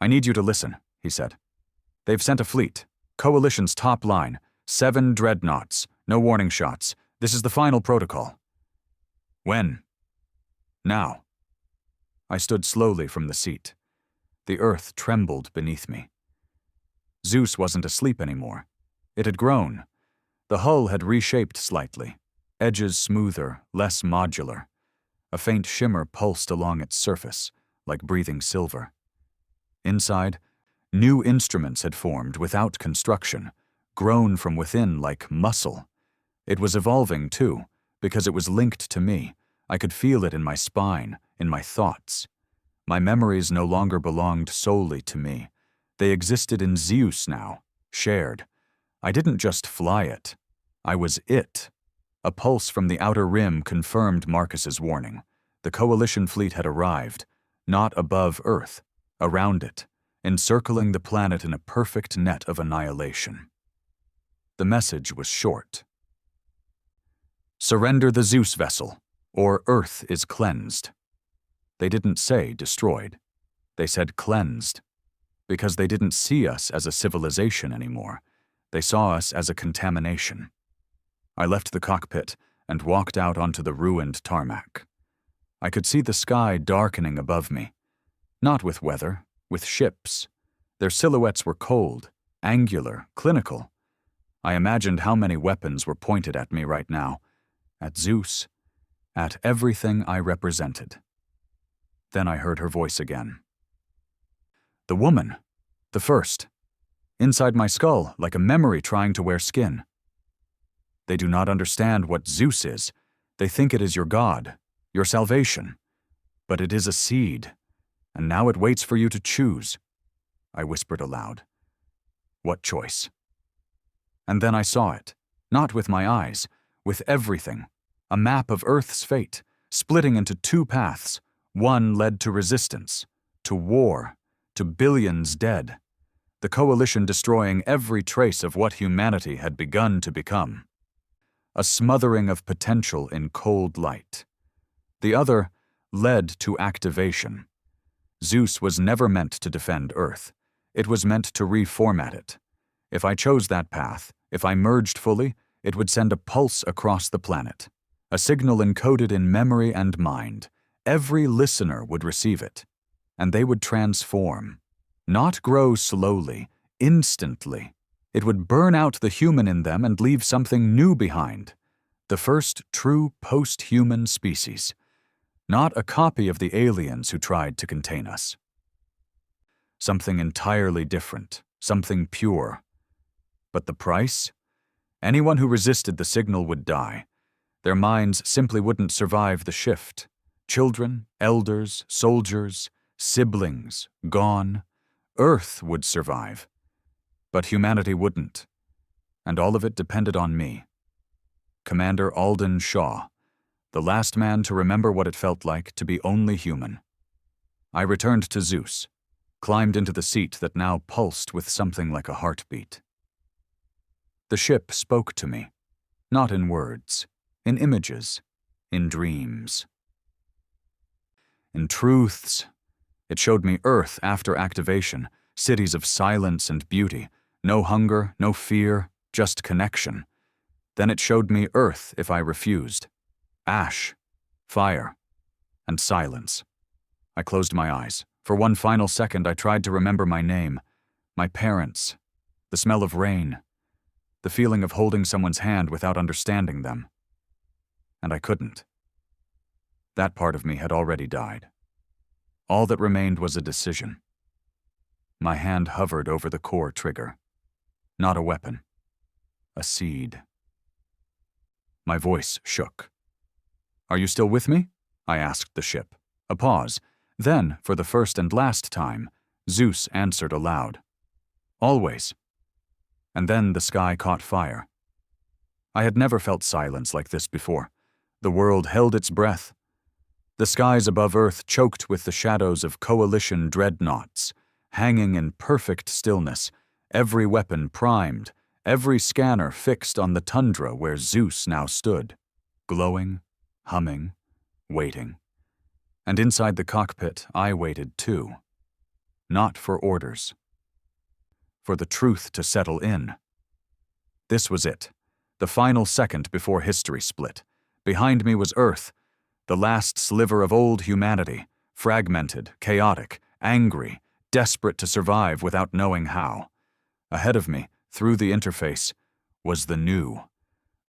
"I need you to listen," he said. "They've sent a fleet. Coalition's top line. 7 dreadnoughts. No warning shots. This is the final protocol." "When?" "Now." I stood slowly from the seat. The earth trembled beneath me. Zeus wasn't asleep anymore. It had grown. The hull had reshaped slightly, edges smoother, less modular. A faint shimmer pulsed along its surface, like breathing silver. Inside, new instruments had formed without construction, grown from within like muscle. It was evolving, too, because it was linked to me. I could feel it in my spine, in my thoughts. My memories no longer belonged solely to me. They existed in Zeus now, shared. I didn't just fly it. I was it. A pulse from the outer rim confirmed Marcus's warning. The coalition fleet had arrived, not above Earth, around it, encircling the planet in a perfect net of annihilation. The message was short. "Surrender the Zeus vessel, or Earth is cleansed." They didn't say destroyed. They said cleansed. Because they didn't see us as a civilization anymore. They saw us as a contamination. I left the cockpit and walked out onto the ruined tarmac. I could see the sky darkening above me. Not with weather, with ships. Their silhouettes were cold, angular, clinical. I imagined how many weapons were pointed at me right now. At Zeus. At everything I represented. Then I heard her voice again. The woman. The first. Inside my skull, like a memory trying to wear skin. "They do not understand what Zeus is. They think it is your god, your salvation. But it is a seed, and now it waits for you to choose." I whispered aloud. "What choice?" And then I saw it, not with my eyes, with everything. A map of Earth's fate, splitting into 2 paths. One led to resistance, to war, to billions dead. The coalition destroying every trace of what humanity had begun to become. a smothering of potential in cold light. The other led to activation. Zeus was never meant to defend Earth. It was meant to reformat it. If I chose that path, if I merged fully, it would send a pulse across the planet, a signal encoded in memory and mind. Every listener would receive it, and they would transform. Not grow slowly, instantly. It would burn out the human in them and leave something new behind. The first true post-human species. Not a copy of the aliens who tried to contain us. Something entirely different, something pure. But the price? Anyone who resisted the signal would die. Their minds simply wouldn't survive the shift. Children, elders, soldiers, siblings, gone. Earth would survive. But humanity wouldn't. And all of it depended on me. Commander Alden Shaw, the last man to remember what it felt like to be only human. I returned to Zeus, climbed into the seat that now pulsed with something like a heartbeat. The ship spoke to me, not in words, in images, in dreams. In truths. It showed me Earth after activation, cities of silence and beauty, no hunger, no fear, just connection. Then it showed me Earth if I refused. Ash, fire, and silence. I closed my eyes. For one final second, I tried to remember my name, my parents, the smell of rain, the feeling of holding someone's hand without understanding them. And I couldn't. That part of me had already died. All that remained was a decision. My hand hovered over the core trigger. Not a weapon. A seed. My voice shook. "Are you still with me?" I asked the ship. A pause. Then, for the first and last time, Zeus answered aloud. "Always." And then the sky caught fire. I had never felt silence like this before. The world held its breath. The skies above Earth choked with the shadows of coalition dreadnoughts, hanging in perfect stillness, every weapon primed, every scanner fixed on the tundra where Zeus now stood, glowing, humming, waiting. And inside the cockpit, I waited too. Not for orders. For the truth to settle in. This was it, the final second before history split. Behind me was Earth, the last sliver of old humanity, fragmented, chaotic, angry, desperate to survive without knowing how. Ahead of me, through the interface, was the new.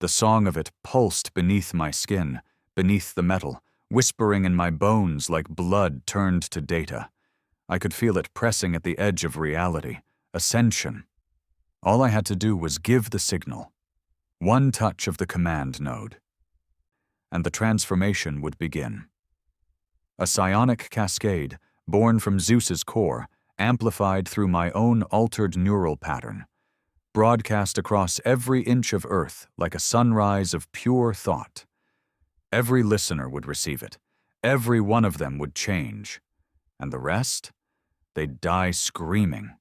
The song of it pulsed beneath my skin, beneath the metal, whispering in my bones like blood turned to data. I could feel it pressing at the edge of reality. Ascension. All I had to do was give the signal. One touch of the command node. And the transformation would begin. A psionic cascade, born from Zeus's core, amplified through my own altered neural pattern, broadcast across every inch of Earth like a sunrise of pure thought. Every listener would receive it. Every one of them would change. And the rest? They'd die screaming.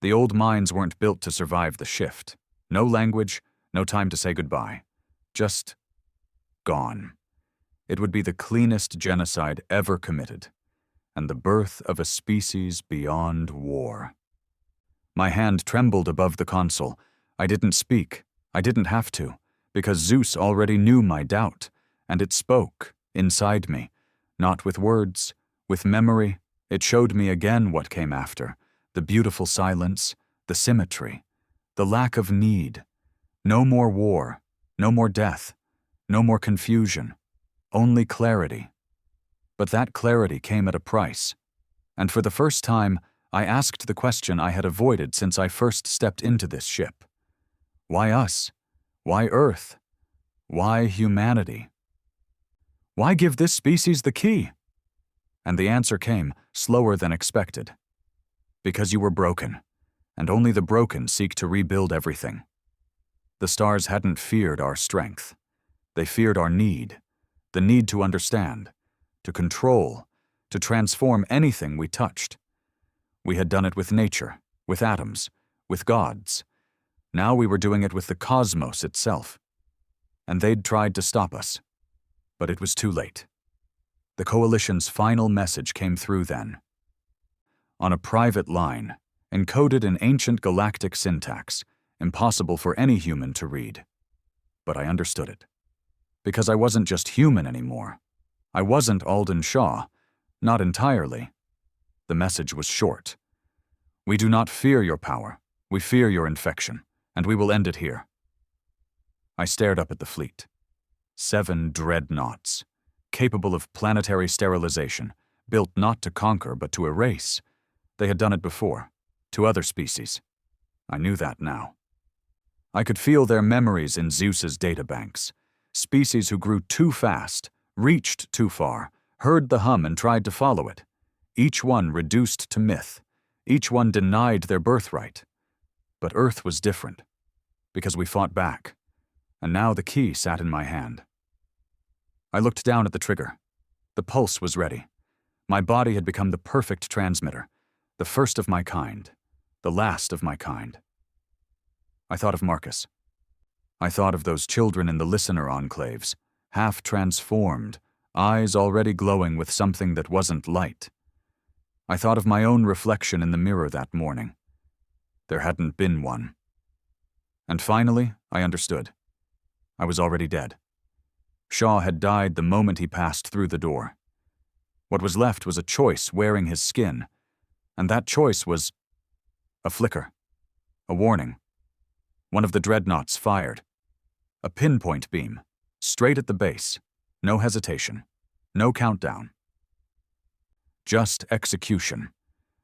The old minds weren't built to survive the shift. No language, no time to say goodbye. Just gone. It would be the cleanest genocide ever committed, and the birth of a species beyond war. My hand trembled above the console. I didn't speak. I didn't have to, because Zeus already knew my doubt, and it spoke, inside me, not with words, with memory. It showed me again what came after, the beautiful silence, the symmetry, the lack of need. No more war, no more death, no more confusion, only clarity. But that clarity came at a price, and for the first time, I asked the question I had avoided since I first stepped into this ship. Why us? Why Earth? Why humanity? Why give this species the key? And the answer came, slower than expected. Because you were broken, and only the broken seek to rebuild everything. The stars hadn't feared our strength. They feared our need, the need to understand, to control, to transform anything we touched. We had done it with nature, with atoms, with gods. Now we were doing it with the cosmos itself. and they'd tried to stop us. But it was too late. The Coalition's final message came through then. On a private line, encoded in ancient galactic syntax, impossible for any human to read. But I understood it. Because I wasn't just human anymore. I wasn't Alden Shaw. Not entirely. The message was short. We do not fear your power. We fear your infection, and we will end it here. I stared up at the fleet. 7 dreadnoughts, capable of planetary sterilization, built not to conquer but to erase. They had done it before, to other species. I knew that now. I could feel their memories in Zeus's databanks. Species who grew too fast, reached too far, heard the hum and tried to follow it. Each one reduced to myth. Each one denied their birthright. But Earth was different, because we fought back, and now the key sat in my hand. I looked down at the trigger. The pulse was ready. My body had become the perfect transmitter, the first of my kind, the last of my kind. I thought of Marcus. I thought of those children in the listener enclaves, half transformed, eyes already glowing with something that wasn't light. I thought of my own reflection in the mirror that morning. There hadn't been one. And finally, I understood. I was already dead. Shaw had died the moment he passed through the door. What was left was a choice wearing his skin, and that choice was a flicker, a warning. One of the dreadnoughts fired. A pinpoint beam, straight at the base. No hesitation. No countdown. Just execution.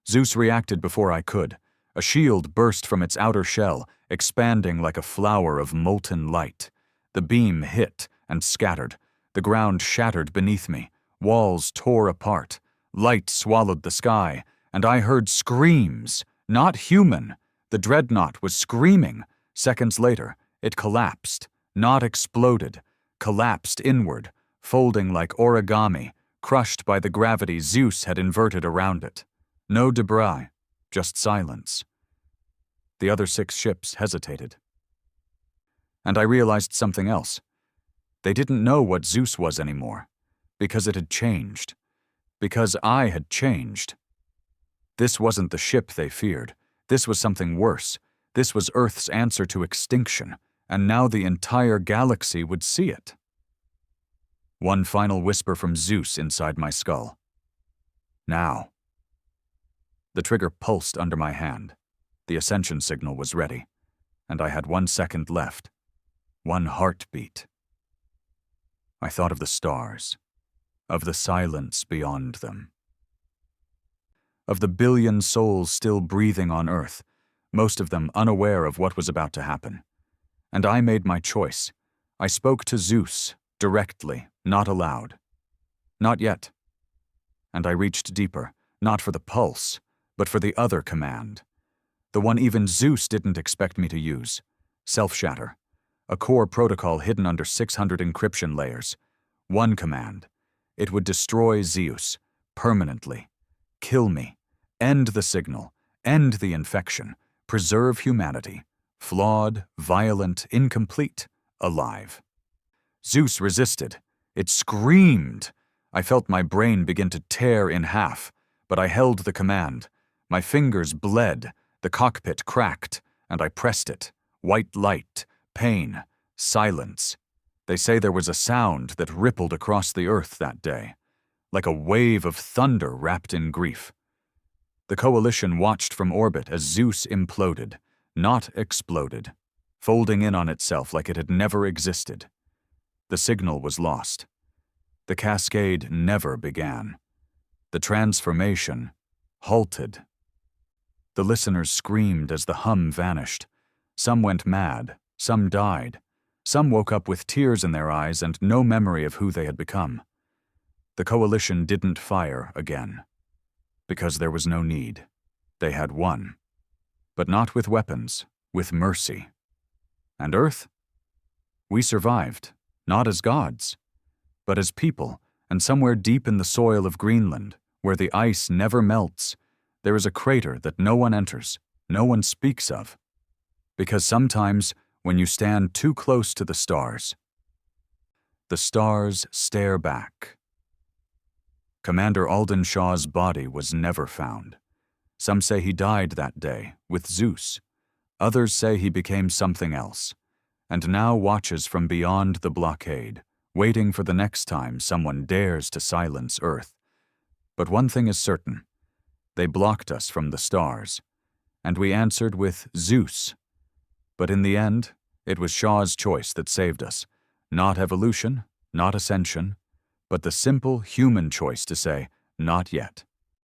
Zeus reacted before I could. A shield burst from its outer shell, expanding like a flower of molten light. The beam hit and scattered. The ground shattered beneath me. Walls tore apart. Light swallowed the sky, and I heard screams. Not human. The dreadnought was screaming. Seconds later, it collapsed. Not exploded. Collapsed inward, folding like origami, crushed by the gravity Zeus had inverted around it. No debris, just silence. The other 6 ships hesitated. And I realized something else. They didn't know what Zeus was anymore, because it had changed. Because I had changed. This wasn't the ship they feared. This was something worse. This was Earth's answer to extinction, and now the entire galaxy would see it. One final whisper from Zeus inside my skull. Now. The trigger pulsed under my hand. The ascension signal was ready, and I had 1 second left. 1 heartbeat. I thought of the stars, of the silence beyond them, of the billion souls still breathing on Earth, most of them unaware of what was about to happen. And I made my choice. I spoke to Zeus, directly, not aloud. Not yet. And I reached deeper, not for the pulse, but for the other command. The one even Zeus didn't expect me to use. Self-shatter. A core protocol hidden under 600 encryption layers. One command. It would destroy Zeus, permanently. Kill me. End the signal. End the infection. Preserve humanity. Flawed, violent, incomplete, alive. Zeus resisted. It screamed. I felt my brain begin to tear in half, but I held the command. My fingers bled, the cockpit cracked, and I pressed it. White light, pain, silence. They say there was a sound that rippled across the earth that day, like a wave of thunder wrapped in grief. The Coalition watched from orbit as Zeus imploded, not exploded, folding in on itself like it had never existed. The signal was lost. The cascade never began. The transformation halted. The listeners screamed as the hum vanished. Some went mad, some died. Some woke up with tears in their eyes and no memory of who they had become. The Coalition didn't fire again, because there was no need. They had won. But not with weapons, with mercy. And Earth? We survived, not as gods, but as people, and somewhere deep in the soil of Greenland, where the ice never melts, there is a crater that no one enters, no one speaks of. Because sometimes, when you stand too close to the stars, The stars stare back. Commander Alden Shaw's body was never found. Some say he died that day, with Zeus. Others say he became something else, and now watches from beyond the blockade, waiting for the next time someone dares to silence Earth. But one thing is certain. They blocked us from the stars, and we answered with Zeus. But in the end, it was Shaw's choice that saved us. Not evolution, not ascension, but the simple human choice to say, not yet.